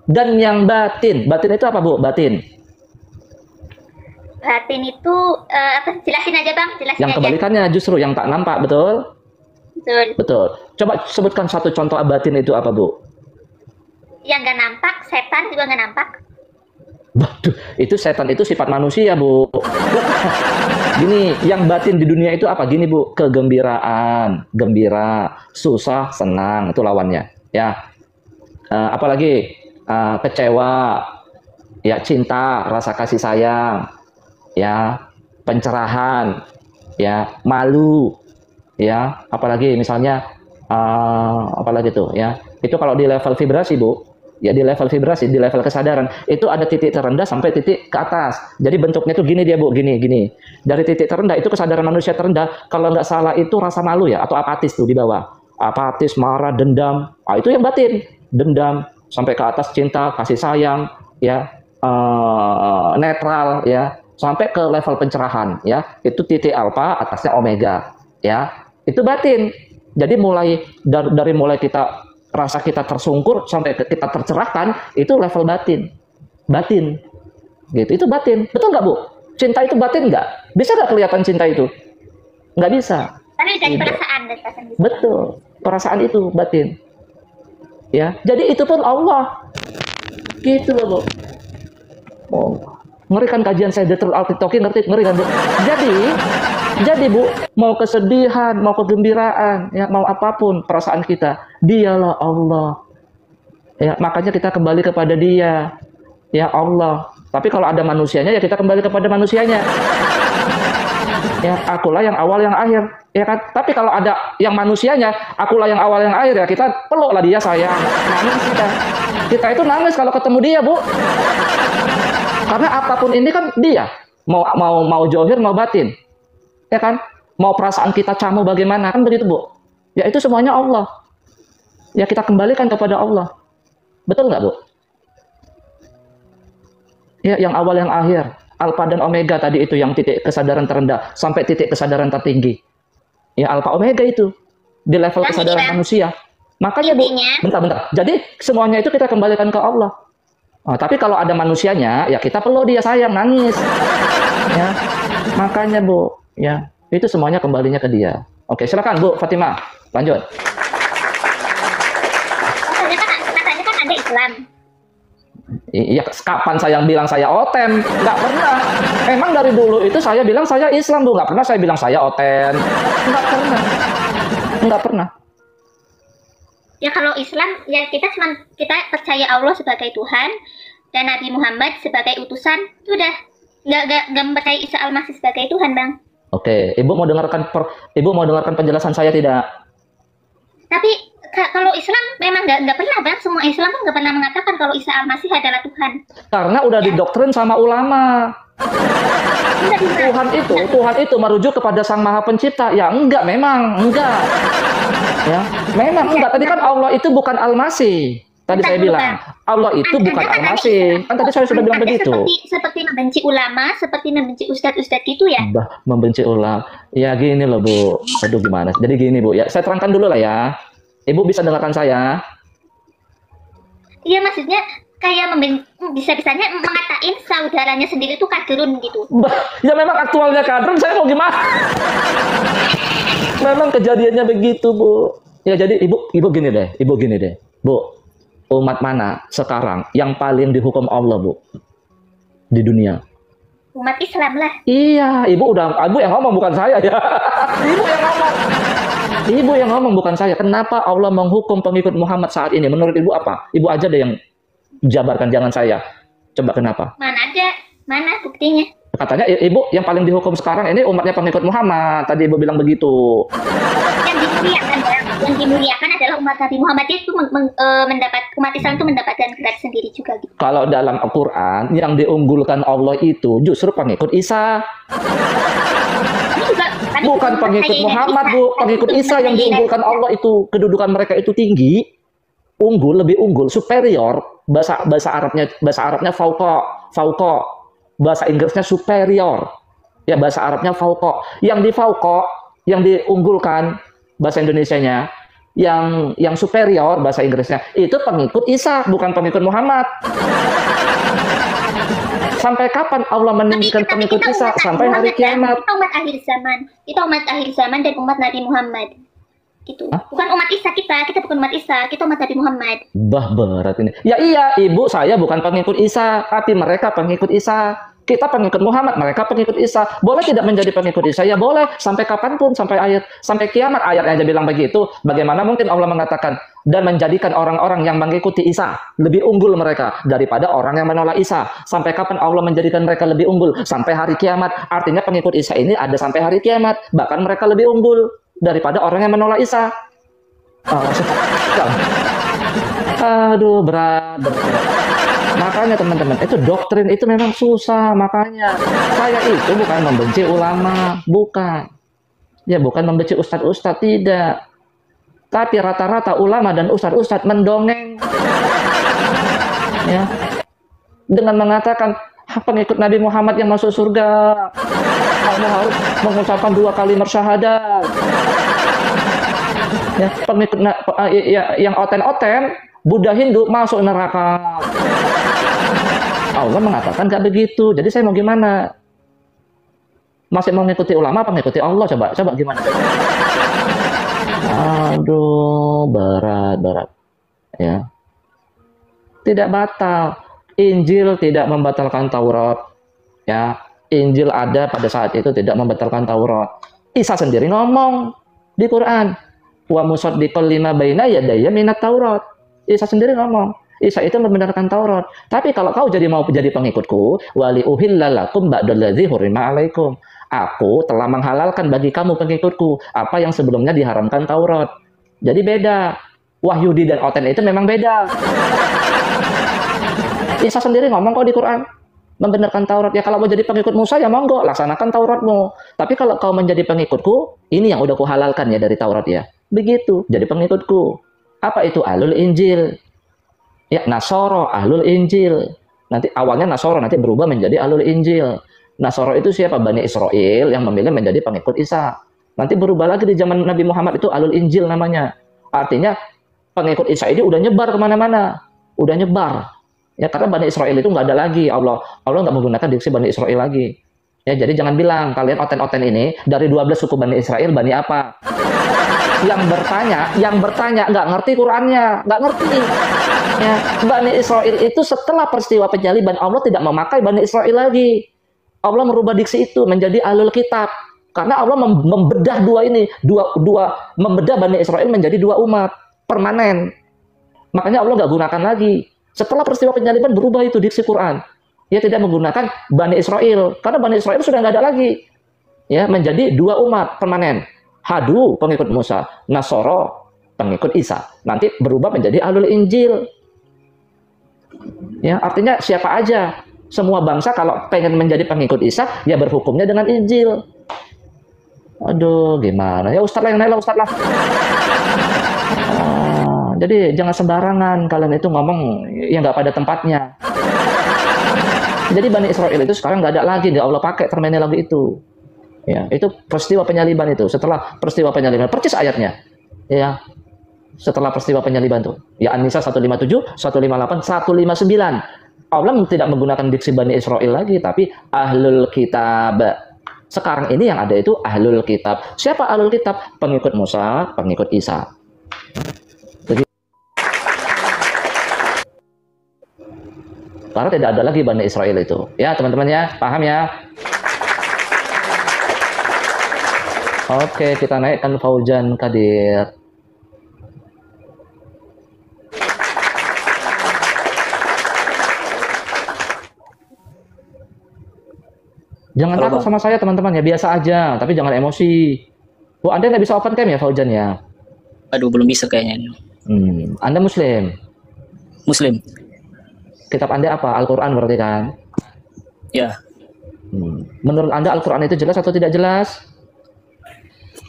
Dan yang batin. Batin itu apa, Bu? Batin. Batin itu apa? Jelasin aja bang, jelasin Yang aja. kebalikannya justru yang tak nampak, betul? Betul. Coba sebutkan satu contoh batin itu apa, Bu? Yang nggak nampak, setan juga nggak nampak. Waduh, itu setan itu sifat manusia, Bu. Gini, yang batin di dunia itu apa? Gini, Bu, kegembiraan, gembira, susah, senang, itu lawannya. Ya, apalagi kecewa, ya cinta, rasa kasih sayang, ya pencerahan, ya malu, ya apalagi misalnya apalagi tuh, ya itu kalau di level vibrasi, Bu. Ya di level vibrasi, di level kesadaran itu ada titik terendah sampai titik ke atas. Jadi bentuknya tuh gini dia, Bu, gini. Dari titik terendah itu kesadaran manusia terendah. Kalau nggak salah itu rasa malu ya, atau apatis tuh di bawah. Apatis, marah, dendam. Itu yang batin. Dendam sampai ke atas cinta, kasih sayang, ya netral, ya sampai ke level pencerahan, ya itu titik alfa, atasnya omega, ya itu batin. Jadi dari mulai kita rasa kita tersungkur sampai kita tercerahkan, itu level batin gitu, itu batin. Betul nggak, Bu? Cinta itu batin nggak? Bisa nggak kelihatan cinta itu? Nggak bisa. Tapi dari Tidak. perasaan. Betul, perasaan itu batin, ya. Jadi itu pun Allah gitu loh, Bu. Oh, ngeri kan kajian saya Detrul Al-Tiktoki, ngeri kan, Bu? Jadi Bu, mau kesedihan, mau kegembiraan, ya mau apapun perasaan kita, dialah Allah. Ya, makanya kita kembali kepada Dia. Ya Allah. Tapi kalau ada manusianya ya kita kembali kepada manusianya. Ya, akulah yang awal yang akhir, ya kan? Tapi kalau ada yang manusianya, akulah yang awal yang akhir, ya kita peluklah dia, sayang. Nangis kita. Kita itu nangis kalau ketemu dia, Bu. Karena apapun ini kan dia. Mau johir, mau batin. Ya kan? Mau perasaan kita camu bagaimana, kan begitu, Bu? Ya itu semuanya Allah. Ya kita kembalikan kepada Allah. Betul nggak, Bu? Ya, yang awal yang akhir. Alfa dan Omega tadi itu yang titik kesadaran terendah sampai titik kesadaran tertinggi. Ya, Alfa Omega itu di level kesadaran manusia. Makanya, Bu, bentar. Jadi semuanya itu kita kembalikan ke Allah. Oh, tapi kalau ada manusianya, ya kita peluk dia, sayang, nangis. Ya, makanya, Bu, ya itu semuanya kembalinya ke dia. Oke, silakan Bu Fatimah, lanjut. Katanya kan ada Islam. Iya, kapan saya bilang saya oten? Nggak pernah. Emang dari dulu itu saya bilang saya Islam, Bu. Nggak pernah saya bilang saya oten. Nggak pernah. Ya kalau Islam, ya kita percaya Allah sebagai Tuhan dan Nabi Muhammad sebagai utusan. Itu udah nggak percaya Isa Al-Masih sebagai Tuhan, Bang. Oke, Ibu mau dengarkan penjelasan saya tidak? Tapi kalau Islam memang nggak pernah, Bang. Semua Islam pun nggak pernah mengatakan kalau Isa Al-Masih adalah Tuhan. Karena udah didoktrin sama ulama. Tuhan itu merujuk kepada Sang Maha Pencipta. Ya enggak, Ya, memang enggak. Tadi kan Allah itu bukan Al-Masih. Tadi saya bilang Allah itu bukan Al-Masih. Kan tadi saya sudah bilang begitu. Seperti membenci ulama, seperti membenci ustadz-ustadz gitu ya. Membenci ulama. Ya gini loh, Bu. Aduh gimana? Jadi gini, Bu. Ya saya terangkan dulu lah ya. Ibu bisa dengarkan saya? Iya, maksudnya kayak bisa-bisanya mengatain saudaranya sendiri itu kadrun gitu. Ya memang aktualnya kadrun, saya mau gimana? Memang kejadiannya begitu, Bu. Ya jadi ibu gini deh, Bu. Umat mana sekarang yang paling dihukum Allah, Bu? Di dunia? Umat Islam lah. Iya, ibu yang ngomong bukan saya ya. Ibu yang ngomong bukan saya. Kenapa Allah menghukum pengikut Muhammad saat ini? Menurut ibu apa? Ibu aja deh yang jabarkan, jangan saya. Coba kenapa? Mana buktinya? Katanya ibu yang paling dihukum sekarang ini umatnya pengikut Muhammad. Tadi ibu bilang begitu. Yang dimuliakan adalah umat Nabi Muhammad. Itu umat Islam itu mendapatkan gelar sendiri juga gitu. Kalau dalam Al-Quran yang diunggulkan Allah itu justru pengikut Isa. Bukan pengikut Muhammad, Bu. Pengikut Isa yang diunggulkan Allah itu kedudukan mereka itu tinggi, lebih unggul, superior. Bahasa Arabnya fauqa. Bahasa Inggrisnya superior. Ya, bahasa Arabnya fauqa. Yang di fauqa, yang diunggulkan bahasa Indonesianya, yang superior bahasa Inggrisnya, itu pengikut Isa, bukan pengikut Muhammad. Sampai kapan Allah meninggikan pengikut Isa? Sampai hari kiamat. Kita umat akhir zaman. Kita umat akhir zaman dan umat Nabi Muhammad. Gitu. Bukan umat Isa kita bukan umat Isa, kita umat Nabi Muhammad. Berat ini. Ya iya, ibu saya bukan pengikut Isa, tapi mereka pengikut Isa. Kita pengikut Muhammad, mereka pengikut Isa. Boleh tidak menjadi pengikut Isa? Ya boleh, sampai kapanpun, sampai kiamat. Ayatnya aja bilang begitu. Bagaimana mungkin Allah mengatakan dan menjadikan orang-orang yang mengikuti Isa lebih unggul mereka daripada orang yang menolak Isa? Sampai kapan Allah menjadikan mereka lebih unggul? Sampai hari kiamat. Artinya pengikut Isa ini ada sampai hari kiamat. Bahkan mereka lebih unggul daripada orang yang menolak Isa. Aduh, berat. Makanya teman-teman, itu doktrin itu memang susah. Makanya saya itu bukan membenci ulama, bukan. Ya, bukan membenci ustadz-ustadz, tidak. Tapi rata-rata ulama dan ustadz-ustadz mendongeng. Ya. Dengan mengatakan pengikut Nabi Muhammad yang masuk surga, kamu harus mengucapkan 2 kalimat syahadat. Ya, pengikut yang oten-oten, Buddha Hindu masuk neraka. Allah mengatakan nggak begitu. Jadi saya mau gimana? Masih mau mengikuti ulama apa mengikuti Allah? Coba gimana? Aduh, berat. Ya. Tidak batal. Injil tidak membatalkan Taurat. Ya, Injil ada pada saat itu tidak membatalkan Taurat. Isa sendiri ngomong di Quran, wa musaddiqal lima baina yadayya minat Taurat. Isa sendiri ngomong, Isa itu membenarkan Taurat. Tapi kalau kau mau jadi pengikutku, wali uhillalakum ba'daladzi hurima alaikum. Aku telah menghalalkan bagi kamu pengikutku apa yang sebelumnya diharamkan Taurat. Jadi beda. Wahyudi dan Oten itu memang beda. Isa sendiri ngomong kok di Quran, membenarkan Taurat. Ya kalau mau jadi pengikut Musa ya monggo, laksanakan Tauratmu. Tapi kalau kau menjadi pengikutku, ini yang udah kuhalalkan ya dari Taurat ya. Begitu, jadi pengikutku. Apa itu? Ahlul Injil. Ya, Nasoro, Ahlul Injil. Nanti awalnya Nasoro, nanti berubah menjadi Ahlul Injil. Nasoro itu siapa? Bani Israel yang memilih menjadi pengikut Isa. Nanti berubah lagi di zaman Nabi Muhammad, itu Ahlul Injil namanya. Artinya pengikut Isa ini udah nyebar kemana-mana. Udah nyebar. Ya, karena Bani Israel itu nggak ada lagi. Allah nggak menggunakan diksi Bani Israel lagi. Ya, jadi jangan bilang kalian oten-oten ini dari 12 suku Bani Israel, Bani apa? Yang bertanya nggak ngerti Qurannya, nggak ngerti. Ya, Bani Israel itu setelah peristiwa penyaliban, Allah tidak memakai Bani Israel lagi. Allah merubah diksi itu menjadi Ahlul Kitab. Karena Allah membedah membedah Bani Israel menjadi dua umat permanen. Makanya Allah nggak gunakan lagi. Setelah peristiwa penyaliban berubah itu diksi Quran. Dia tidak menggunakan Bani Israel karena Bani Israel sudah nggak ada lagi. Ya, menjadi dua umat permanen. Hadu pengikut Musa, Nasoro pengikut Isa. Nanti berubah menjadi Ahlul Injil. Ya, artinya siapa aja, semua bangsa kalau pengen menjadi pengikut Isa, ya berhukumnya dengan Injil. Aduh, gimana? Ya Ustadz lah yang naik lah, Ustadz lah. Jadi jangan sembarangan kalian itu ngomong yang nggak pada tempatnya. Jadi Bani Israel itu sekarang nggak ada lagi, nggak Allah pakai terminologi itu. Ya, itu peristiwa penyaliban itu. Setelah peristiwa penyaliban, persis ayatnya. Ya, setelah peristiwa penyaliban tuh. Ya, An-Nisa 157, 158, 159. Allah tidak menggunakan diksi Bani Israel lagi, tapi Ahlul Kitab. Sekarang ini yang ada itu Ahlul Kitab. Siapa Ahlul Kitab? Pengikut Musa, pengikut Isa. Jadi, karena tidak ada lagi Bani Israel itu. Ya, teman-teman ya, paham ya? Oke, kita naikkan Fauzan Kadir. Jangan takut sama saya teman-teman ya, biasa aja, tapi jangan emosi. Bu, Anda nggak bisa open cam ya Fauzan ya? Aduh, belum bisa kayaknya. Anda Muslim? Muslim. Kitab Anda apa? Al-Quran berarti kan? Ya. Menurut Anda Al-Quran itu jelas atau tidak jelas?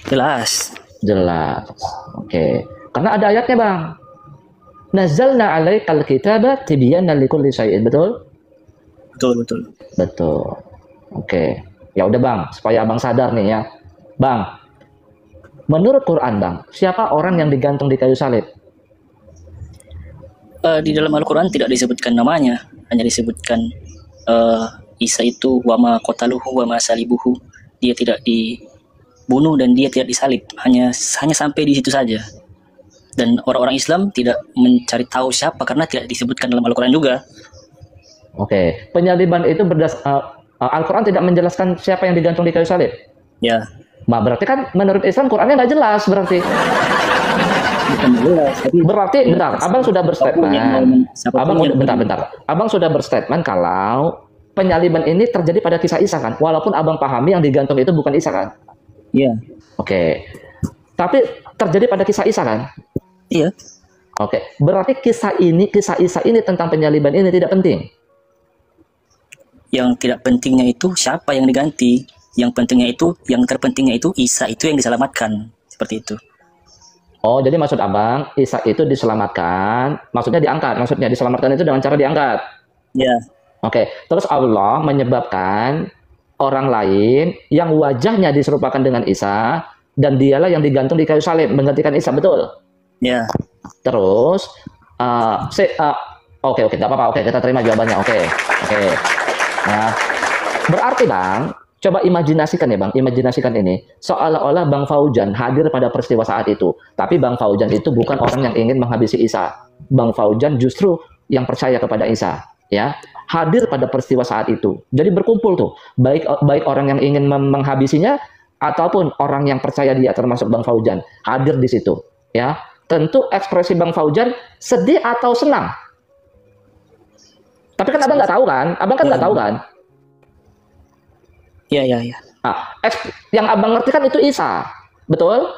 Jelas. Jelas. Oke. Karena ada ayatnya bang. Nazzalna 'alaikal kitaba tibyanan likulli syai'in, betul? Betul. Betul. Oke, ya udah bang, supaya abang sadar nih ya, bang. Menurut Quran bang, siapa orang yang digantung di kayu salib? Di dalam Al-Quran tidak disebutkan namanya, hanya disebutkan Isa itu wama qataluhu wama salibuhu, dia tidak dibunuh dan dia tidak disalib, hanya sampai di situ saja. Dan orang-orang Islam tidak mencari tahu siapa karena tidak disebutkan dalam Al-Quran juga. Oke, penyaliban itu Al-Quran tidak menjelaskan siapa yang digantung di kayu salib. Ya. Nah, berarti kan menurut Islam Qurannya nggak jelas berarti. Berarti bentar, abang sudah berstatement. Abang sudah berstatement kalau penyaliban ini terjadi pada kisah Isa kan? Walaupun abang pahami yang digantung itu bukan Isa kan? Iya. Oke. Tapi terjadi pada kisah Isa kan? Iya. Oke. Berarti kisah Isa ini tentang penyaliban ini tidak penting. Yang tidak pentingnya itu siapa yang diganti. Yang terpentingnya itu Isa itu yang diselamatkan. Seperti itu. Oh, jadi maksud abang, Isa itu diselamatkan, maksudnya diangkat. Maksudnya diselamatkan itu dengan cara diangkat. Ya. Oke, terus Allah menyebabkan orang lain yang wajahnya diserupakan dengan Isa, dan dialah yang digantung di kayu salib, menggantikan Isa, betul? Ya. Terus, oke, tidak apa-apa, oke, kita terima jawabannya, oke. Nah, berarti bang, coba imajinasikan ya bang, imajinasikan ini, seolah-olah Bang Fauzan hadir pada peristiwa saat itu, tapi Bang Fauzan itu bukan orang yang ingin menghabisi Isa. Bang Fauzan justru yang percaya kepada Isa, ya, hadir pada peristiwa saat itu. Jadi berkumpul tuh, baik orang yang ingin menghabisinya ataupun orang yang percaya dia, termasuk Bang Fauzan, hadir di situ, ya. Tentu ekspresi Bang Fauzan sedih atau senang? Tapi kan abang nggak tahu kan? Abang kan nggak tahu kan? Iya, iya, iya. Nah, yang abang ngerti kan itu Isa, betul?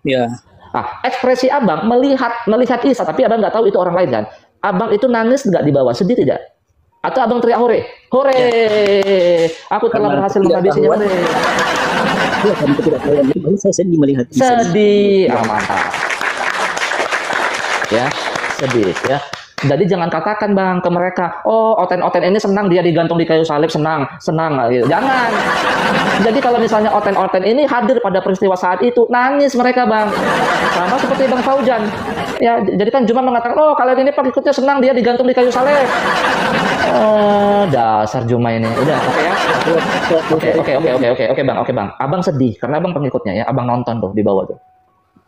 Iya. Nah, ekspresi abang melihat Isa, tapi abang nggak tahu itu orang lain kan? Abang itu nangis nggak di bawah, sedih tidak? Atau abang teriak hore, hore, aku telah berhasil menghabisinya, hore. Iya, karena ketidaktahuan. Jadi saya sedih melihat Isa. Sedih, mantap. Ya, sedih ya. Jadi jangan katakan bang ke mereka, oh oten-oten ini senang dia digantung di kayu salib, senang, gitu. Jangan. Jadi kalau misalnya oten-oten ini hadir pada peristiwa saat itu, nangis mereka bang. Sama seperti Bang Faujan. Ya, jadi kan Juma mengatakan, oh kalian ini pengikutnya senang dia digantung di kayu salib. Oh, dasar Juma ini. Udah, oke ya. Oke bang. Abang sedih karena abang pengikutnya ya, abang nonton tuh di bawah tuh.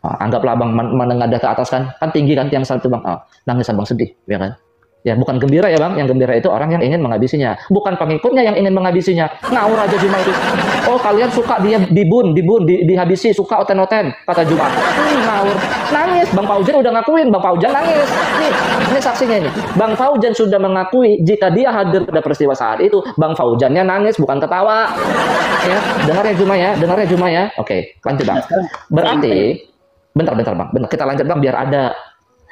Anggaplah abang menengadah ke atas kan tinggi kan tiang satu bang, nangis abang sedih, ya kan? Ya bukan gembira ya bang, yang gembira itu orang yang ingin menghabisinya, bukan pengikutnya yang ingin menghabisinya. Ngawur aja Juma itu. Oh kalian suka dia dihabisi, suka oten-oten, kata Juma. Ngawur, nangis. Bang Faujan udah ngakuin, Bang Faujan nangis. Ini saksinya ini. Bang Faujan sudah mengakui jika dia hadir pada peristiwa saat itu, Bang Faujannya nangis bukan ketawa. Ya, dengar ya Juma ya. Oke, lanjut bang. Berarti Bentar bang, kita lanjut bang biar ada,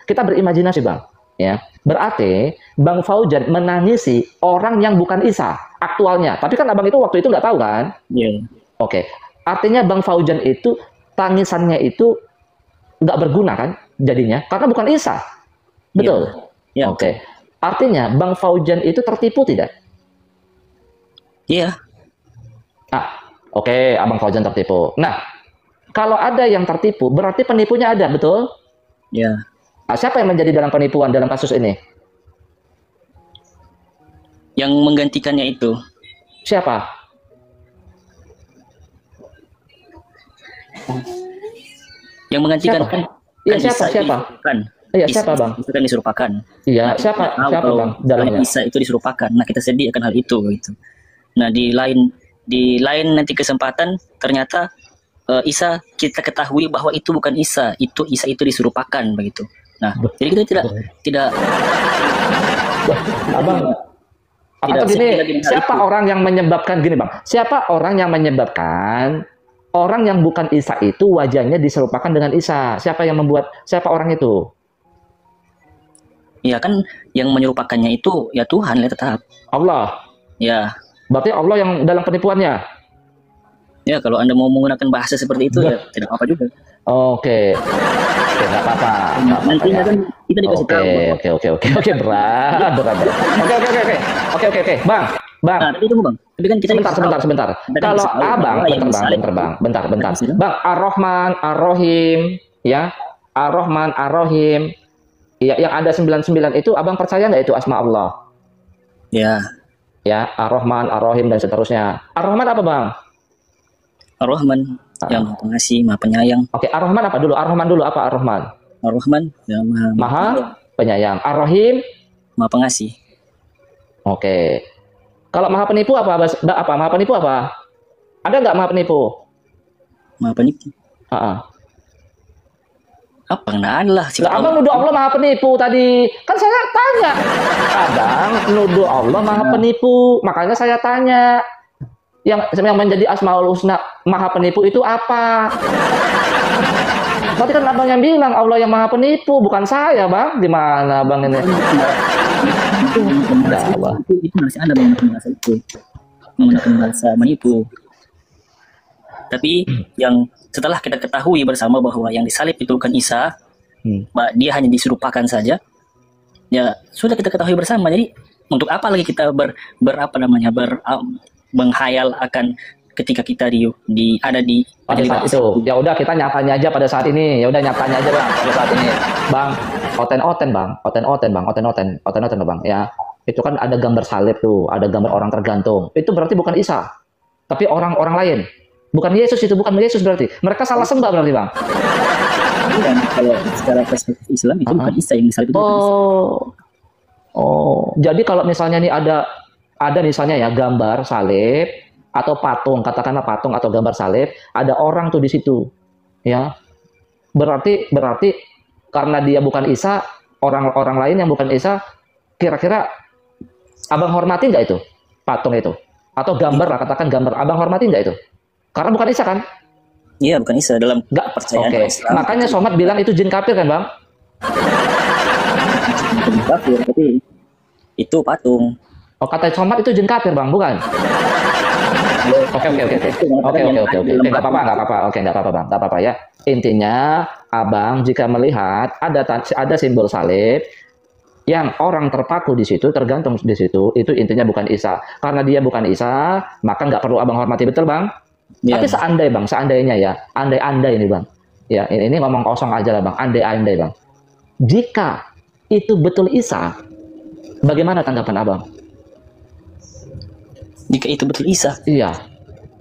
kita berimajinasi bang, ya. Berarti Bang Faujan menangisi orang yang bukan Isa aktualnya, tapi kan abang itu waktu itu nggak tahu kan? Iya. Oke, artinya Bang Faujan itu tangisannya itu nggak berguna kan jadinya, karena bukan Isa, betul? Ya. Oke, artinya Bang Faujan itu tertipu tidak? Iya. Oke, abang Faujan tertipu. Nah, kalau ada yang tertipu, berarti penipunya ada, betul? Ya. Siapa yang menjadi dalam penipuan dalam kasus ini? Yang menggantikannya itu. Siapa? Yang menggantikan Siapa? kan? Iya, siapa? Iya, siapa bang? Itu kan disuruhpakan. Iya, Nah, siapa bang dalamnya? Isa itu disuruhpakan. Nah, kita sedih akan hal itu gitu. Nah, di lain nanti kesempatan ternyata Isa kita ketahui bahwa itu bukan Isa itu disuruhpakan begitu. Nah, jadi kita tidak abang atau gini, siapa orang yang menyebabkan gini bang? Siapa orang yang menyebabkan orang yang bukan Isa itu wajahnya diserupakan dengan Isa? Siapa yang membuat? Siapa orang itu? Ya kan yang menyerupakannya itu ya Tuhan ya tetap. Allah. Ya. Berarti Allah yang dalam penipuannya. Ya, kalau Anda mau menggunakan bahasa seperti itu ya tidak apa-apa juga. Oke, nggak apa-apa. Nantinya kan kita dikasih tahu. Oke, berat. Oke, bang. Nah, tapi tunggu bang. Tapi kan kita sebentar. Kalau abang, bentar. Bang, Ar-Rahman, Ar-Rahim, ya, Ar-Rahman, Ar-Rahim, ya, yang ada 99 itu, abang percaya nggak itu asma Allah? Ya. Ya, Ar-Rahman, Ar-Rahim dan seterusnya. Ar-Rahman apa bang? Ar-Rahman yang Maha Pengasih, Maha Penyayang. Oke, Ar-Rahman apa dulu? Ar-Rahman dulu apa Ar-Rahman? Ar-Rahman yang Maha Penyayang. Ar-Rahim Maha Pengasih. Oke. Kalau Maha Penipu apa? Maha Penipu apa? Ada nggak Maha Penipu? Maha Penipu. Apa nggak ada lah. Abang nuduh Allah Maha Penipu tadi. Kan saya tanya. Abang nuduh Allah Maha Penipu. Makanya saya tanya. Yang menjadi Asmaul Husna Maha Penipu itu apa? Berarti kan abang yang bilang Allah yang Maha Penipu, bukan saya bang. Di mana bang ini? Itu masih ada menggunakan bahasa itu, menggunakan bahasa menipu. Tapi yang setelah kita ketahui bersama bahwa yang disalib itu bukan Isa, dia hanya diserupakan saja. Ya sudah kita ketahui bersama. Jadi untuk apa lagi kita menghayal akan ketika kita ada di pada saat itu. Ya udah kita nyatanya aja pada saat ini. Ya udah nyatanya aja bang pada saat ini. Bang, oten-oten bang. Ya, itu kan ada gambar salib tuh, ada gambar orang tergantung. Itu berarti bukan Isa, tapi orang-orang lain. Bukan Yesus itu, bukan Yesus berarti. Mereka salah sembah berarti bang. Dan kalau secara perspektif Islam itu bukan Isa yang disalib itu. Jadi kalau misalnya nih ada misalnya ya gambar salib atau patung, katakanlah patung atau gambar salib, ada orang tuh di situ, ya. Berarti karena dia bukan Isa, orang-orang lain yang bukan Isa, kira-kira Abang hormati nggak itu patung itu? Atau gambar lah, katakan gambar. Abang hormati nggak itu? Karena bukan Isa kan? Iya, bukan Isa dalam Nggak. percayaan Oke. Islam. Makanya Somad bilang itu jin kafir kan bang? Kafir, tapi itu patung. Oh, kata Somad itu jin kafir bang, bukan? Oke. Nggak apa-apa. Oke, nggak apa-apa bang, nggak apa-apa ya. Intinya, abang jika melihat ada simbol salib yang orang terpaku di situ, tergantung di situ, itu intinya bukan Isa. Karena dia bukan Isa, maka nggak perlu abang hormati, betul bang? Ya. Tapi seandainya ya, andai ini bang, ya ini ngomong kosong aja lah bang, andai bang. Jika itu betul Isa, bagaimana tanggapan abang? Jika itu betul Isa. Iya,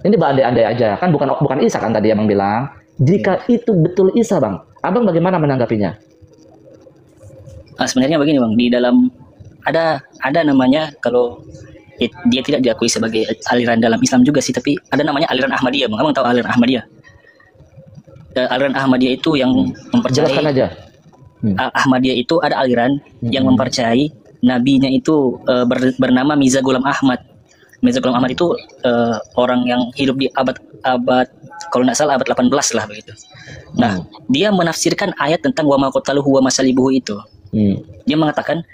ini andai aja, kan bukan Isa kan tadi abang bilang. Jika itu betul Isa bang, abang bagaimana menanggapinya? Sebenarnya begini bang, di dalam ada namanya, kalau dia tidak diakui sebagai aliran dalam Islam juga sih, tapi ada namanya aliran Ahmadiyah bang. Abang tahu aliran Ahmadiyah? Aliran Ahmadiyah itu yang mempercayai. Jelaskan aja. Ahmadiyah itu ada aliran yang mempercayai nabinya itu bernama Mirza Ghulam Ahmad. Mirza Ghulam Ahmad itu orang yang hidup di abad kalau tidak salah abad 18 lah begitu. Nah, dia menafsirkan ayat tentang wa ma qataluhu wa masalibuhu itu. Dia mengatakan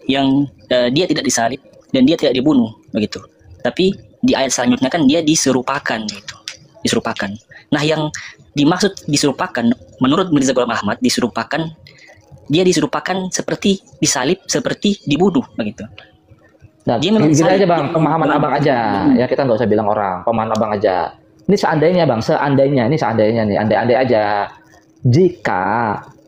yang dia tidak disalib dan dia tidak dibunuh begitu. Tapi di ayat selanjutnya kan dia diserupakan gitu. Diserupakan. Nah, yang dimaksud diserupakan menurut Mirza Ghulam Ahmad dia diserupakan seperti disalib, seperti dibunuh begitu. Nah, dia memang gini salib, aja bang, pemahaman abang aja. Ya kita nggak usah bilang orang, pemahaman abang aja. Ini seandainya bang, andai aja. Jika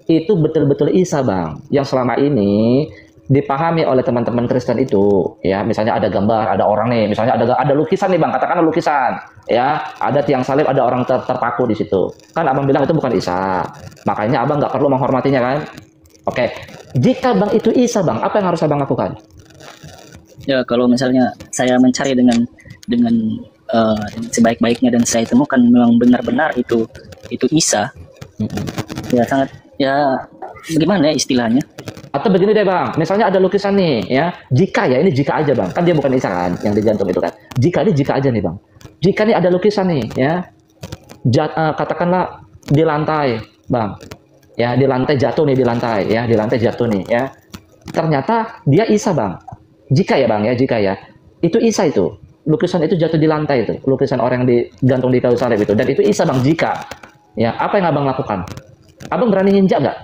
itu betul-betul Isa bang, yang selama ini dipahami oleh teman-teman Kristen itu, ya misalnya ada gambar, ada orang nih, misalnya ada lukisan nih bang, katakanlah lukisan, ya ada tiang salib, ada orang terpaku di situ. Kan abang bilang itu bukan Isa, makanya abang nggak perlu menghormatinya kan? Oke, jika bang itu Isa bang, apa yang harus abang lakukan? Ya kalau misalnya saya mencari dengan sebaik-baiknya dan saya temukan memang benar-benar itu Isa, ya sangat ya gimana ya istilahnya? Atau begini deh bang, misalnya ada lukisan nih ya, jika aja bang, kan dia bukan Isa kan, yang digantung itu kan. Jika aja nih bang, jika nih ada lukisan nih ya, katakanlah di lantai bang, ya di lantai jatuh nih ya, ternyata dia Isa bang. Jika ya, itu Isa itu, lukisan itu jatuh di lantai itu, lukisan orang yang digantung di kayu salib itu, dan itu Isa bang. Jika, ya apa yang abang lakukan? Abang berani nginjak nggak?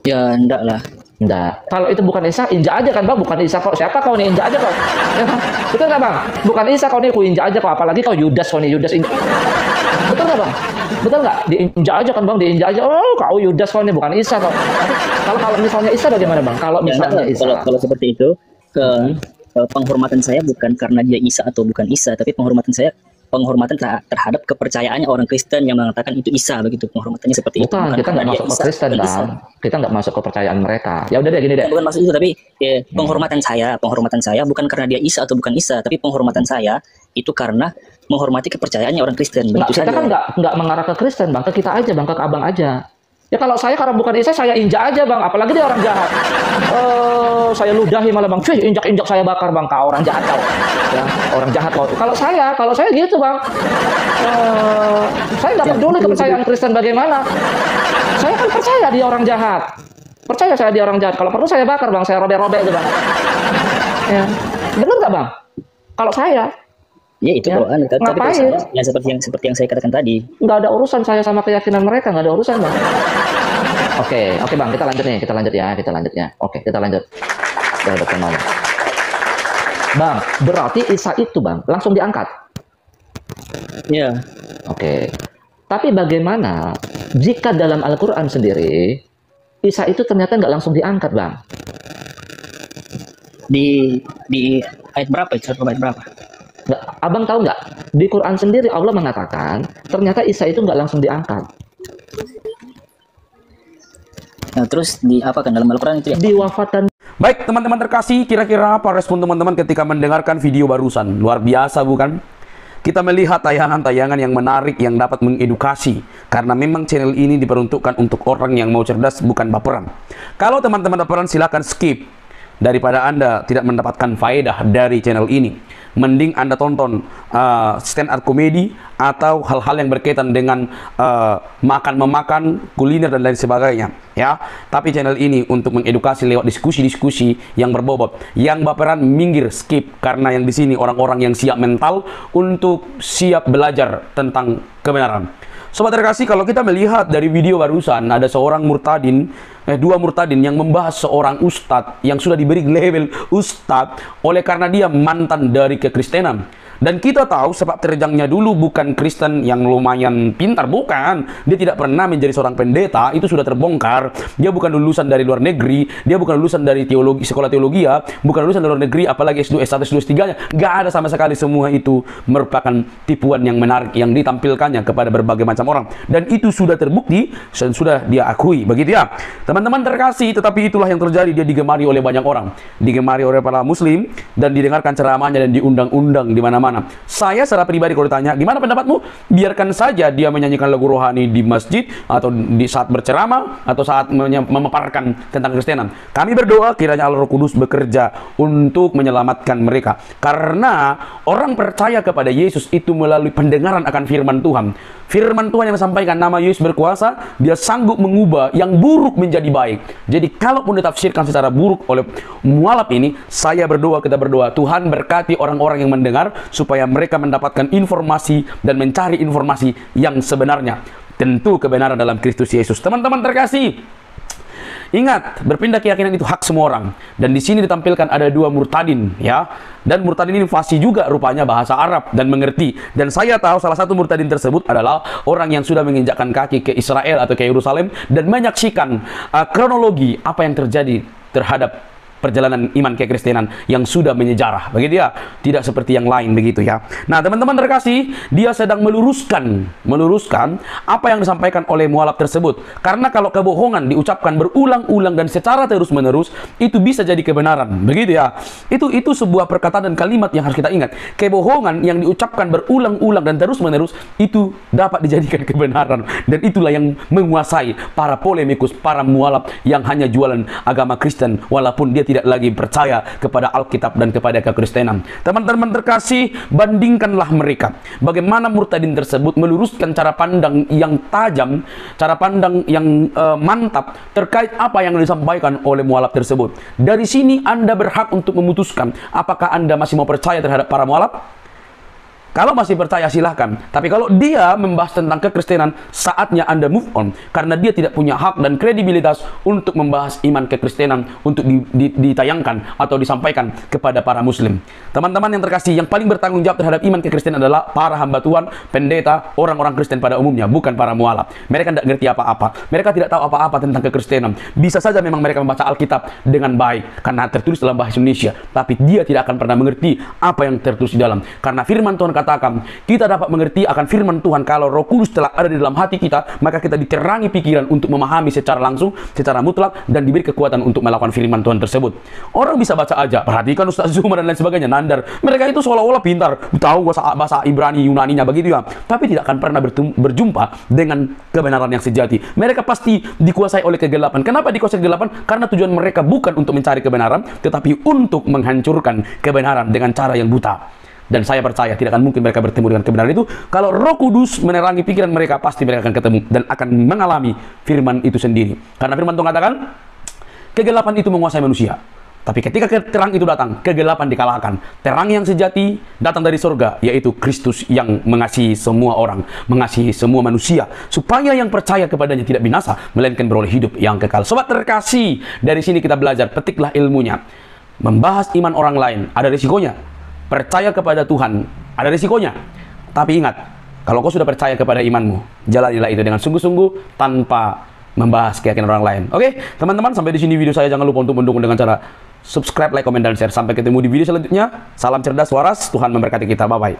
Ya enggak lah. Enggak. Kalau itu bukan Isa, injak aja kan bang. Bukan Isa kok. Siapa kau nih, injak aja kau. Ya, betul nggak bang? Bukan Isa kau nih, ku injak aja kau. Apalagi kau Yudas kau nih, Yudas injak. Betul nggak bang? Betul nggak? Diinjak aja kan bang, diinjak aja. Oh kau Yudas kau nih, bukan Isa kau. Kalau misalnya Isa bagaimana bang? Kalau misalnya Isa. Kalau seperti itu, penghormatan saya bukan karena dia Isa atau bukan Isa, tapi penghormatan terhadap kepercayaannya orang Kristen yang mengatakan itu Isa begitu. Penghormatannya seperti itu. Bukan, kita nggak masuk ke Kristen bang. Kita nggak masuk kepercayaan mereka. Ya udah deh gini deh. Bukan maksud itu, tapi penghormatan saya bukan karena dia Isa atau bukan Isa, tapi penghormatan saya itu karena menghormati kepercayaannya orang Kristen. Nah, kita kan nggak mengarah ke Kristen bang, ke kita aja bang, ke abang aja. Ya kalau saya karena bukan Isa, saya injak aja bang. Apalagi dia orang jahat. Saya ludahi malah bang. Cuy, injak saya bakar bang. Kau orang jahat kau. Ya, orang jahat kau. Kalau saya gitu bang. Saya nggak peduli kepercayaan Kristen bagaimana. Saya kan percaya dia orang jahat. Percaya saya dia orang jahat. Kalau perlu saya bakar bang. Saya robek-robek itu bang. Ya, benar nggak bang? Kalau saya. Ya itu ya, Quran, tapi ngapain? Ya seperti yang saya katakan tadi. Nggak ada urusan saya sama keyakinan mereka, nggak ada urusan bang. Oke bang, kita lanjut ya. Oke, kita lanjut. Bang, berarti Isa itu bang langsung diangkat. Ya. Oke. Tapi bagaimana jika dalam Al-Quran sendiri Isa itu ternyata nggak langsung diangkat bang? Di ayat berapa itu? Ayat berapa? Nggak, abang tahu nggak? Di Quran sendiri Allah mengatakan ternyata Isa itu nggak langsung diangkat. Nah, terus diapakan dalam Al-Quran itu? Diwafatkan. Baik teman-teman terkasih, kira-kira apa respon teman-teman ketika mendengarkan video barusan? Luar biasa bukan? Kita melihat tayangan-tayangan yang menarik yang dapat mengedukasi. Karena memang channel ini diperuntukkan untuk orang yang mau cerdas, bukan baperan. Kalau teman-teman baperan silahkan skip. daripada Anda tidak mendapatkan faedah dari channel ini, mending Anda tonton stand up comedy atau hal-hal yang berkaitan dengan makan-memakan, kuliner dan lain sebagainya, ya. Tapi channel ini untuk mengedukasi lewat diskusi-diskusi yang berbobot. Yang baperan minggir, skip, karena yang di sini orang-orang yang siap mental untuk siap belajar tentang kebenaran. Sobat terkasih, kalau kita melihat dari video barusan, ada seorang dua murtadin yang membahas seorang ustadz yang sudah diberi label ustadz oleh karena dia mantan dari kekristenan. Dan kita tahu sepak terjangnya dulu bukan Kristen yang lumayan pintar, bukan. Dia tidak pernah menjadi seorang pendeta, itu sudah terbongkar. Dia bukan lulusan dari luar negeri, dia bukan lulusan dari teologi, sekolah teologi, bukan lulusan dari luar negeri, apalagi S2, S1, S2, S3-nya. Gak ada sama sekali. Semua itu merupakan tipuan yang menarik yang ditampilkannya kepada berbagai macam orang. Dan itu sudah terbukti dan sudah dia akui, begitu ya. Teman-teman terkasih, tetapi itulah yang terjadi. Dia digemari oleh banyak orang, digemari oleh para muslim, dan didengarkan ceramahnya dan diundang-undang di mana-mana. Saya secara pribadi kalau ditanya, gimana pendapatmu? Biarkan saja dia menyanyikan lagu rohani di masjid, atau di saat berceramah, atau saat memaparkan tentang Kristenan. Kami berdoa kiranya Allah Roh Kudus bekerja untuk menyelamatkan mereka. Karena orang percaya kepada Yesus itu melalui pendengaran akan firman Tuhan. Firman Tuhan yang disampaikan, nama Yesus berkuasa, dia sanggup mengubah yang buruk menjadi baik. Jadi kalaupun ditafsirkan secara buruk oleh mualaf ini, saya berdoa, kita berdoa, Tuhan berkati orang-orang yang mendengar, supaya mereka mendapatkan informasi dan mencari informasi yang sebenarnya. Tentu kebenaran dalam Kristus Yesus. Teman-teman terkasih, ingat, berpindah keyakinan itu hak semua orang. Dan di sini ditampilkan ada dua murtadin, ya. Dan murtadin ini fasih juga rupanya bahasa Arab dan mengerti. Dan saya tahu salah satu murtadin tersebut adalah orang yang sudah menginjakkan kaki ke Israel atau ke Yerusalem dan menyaksikan kronologi apa yang terjadi terhadap perjalanan iman kekristenan yang sudah menyejarah, begitu ya, tidak seperti yang lain, begitu ya. Nah, teman-teman terkasih, dia sedang meluruskan apa yang disampaikan oleh mualaf tersebut. Karena kalau kebohongan diucapkan berulang-ulang dan secara terus-menerus, itu bisa jadi kebenaran, begitu ya. Itu sebuah perkataan dan kalimat yang harus kita ingat. Kebohongan yang diucapkan berulang-ulang dan terus-menerus itu dapat dijadikan kebenaran, dan itulah yang menguasai para polemikus, para mualaf yang hanya jualan agama Kristen walaupun dia tidak lagi percaya kepada Alkitab dan kepada kekristenan. Teman-teman terkasih, bandingkanlah mereka. Bagaimana murtadin tersebut meluruskan cara pandang yang tajam, cara pandang yang mantap terkait apa yang disampaikan oleh mualaf tersebut. Dari sini Anda berhak untuk memutuskan apakah Anda masih mau percaya terhadap para mualaf. Kalau masih percaya silahkan. Tapi kalau dia membahas tentang kekristenan, saatnya Anda move on. Karena dia tidak punya hak dan kredibilitas untuk membahas iman kekristenan untuk ditayangkan atau disampaikan kepada para muslim. Teman-teman yang terkasih, yang paling bertanggung jawab terhadap iman kekristenan adalah para hamba Tuhan, pendeta, orang-orang Kristen pada umumnya, bukan para mualaf. Mereka tidak ngerti apa-apa. Mereka tidak tahu apa-apa tentang kekristenan. Bisa saja memang mereka membaca Alkitab dengan baik karena tertulis dalam bahasa Indonesia, tapi dia tidak akan pernah mengerti apa yang tertulis di dalam. Karena firman Tuhan katakan, kita dapat mengerti akan firman Tuhan kalau Roh Kudus telah ada di dalam hati kita, maka kita diterangi pikiran untuk memahami secara langsung, secara mutlak, dan diberi kekuatan untuk melakukan firman Tuhan tersebut. Orang bisa baca aja, perhatikan Ustaz Zuma dan lain sebagainya, nandar. Mereka itu seolah-olah pintar, tahu bahasa Ibrani, Yunaninya, begitu ya. Tapi tidak akan pernah berjumpa dengan kebenaran yang sejati. Mereka pasti dikuasai oleh kegelapan. Kenapa dikuasai kegelapan? Karena tujuan mereka bukan untuk mencari kebenaran, tetapi untuk menghancurkan kebenaran dengan cara yang buta. Dan saya percaya tidak akan mungkin mereka bertemu dengan kebenaran itu. Kalau Roh Kudus menerangi pikiran mereka, pasti mereka akan ketemu dan akan mengalami firman itu sendiri. Karena firman Tuhan katakan, kegelapan itu menguasai manusia. Tapi ketika terang itu datang, kegelapan dikalahkan. Terang yang sejati datang dari surga, yaitu Kristus yang mengasihi semua orang, mengasihi semua manusia, supaya yang percaya kepadanya tidak binasa, melainkan beroleh hidup yang kekal. Sobat terkasih, dari sini kita belajar, petiklah ilmunya. Membahas iman orang lain, ada risikonya. Percaya kepada Tuhan, ada risikonya. Tapi ingat, kalau kau sudah percaya kepada imanmu, jalanilah itu dengan sungguh-sungguh tanpa membahas keyakinan orang lain. Oke, teman-teman, sampai di sini video saya. Jangan lupa untuk mendukung dengan cara subscribe, like, komen, dan share. Sampai ketemu di video selanjutnya. Salam cerdas waras, Tuhan memberkati kita. Bye-bye.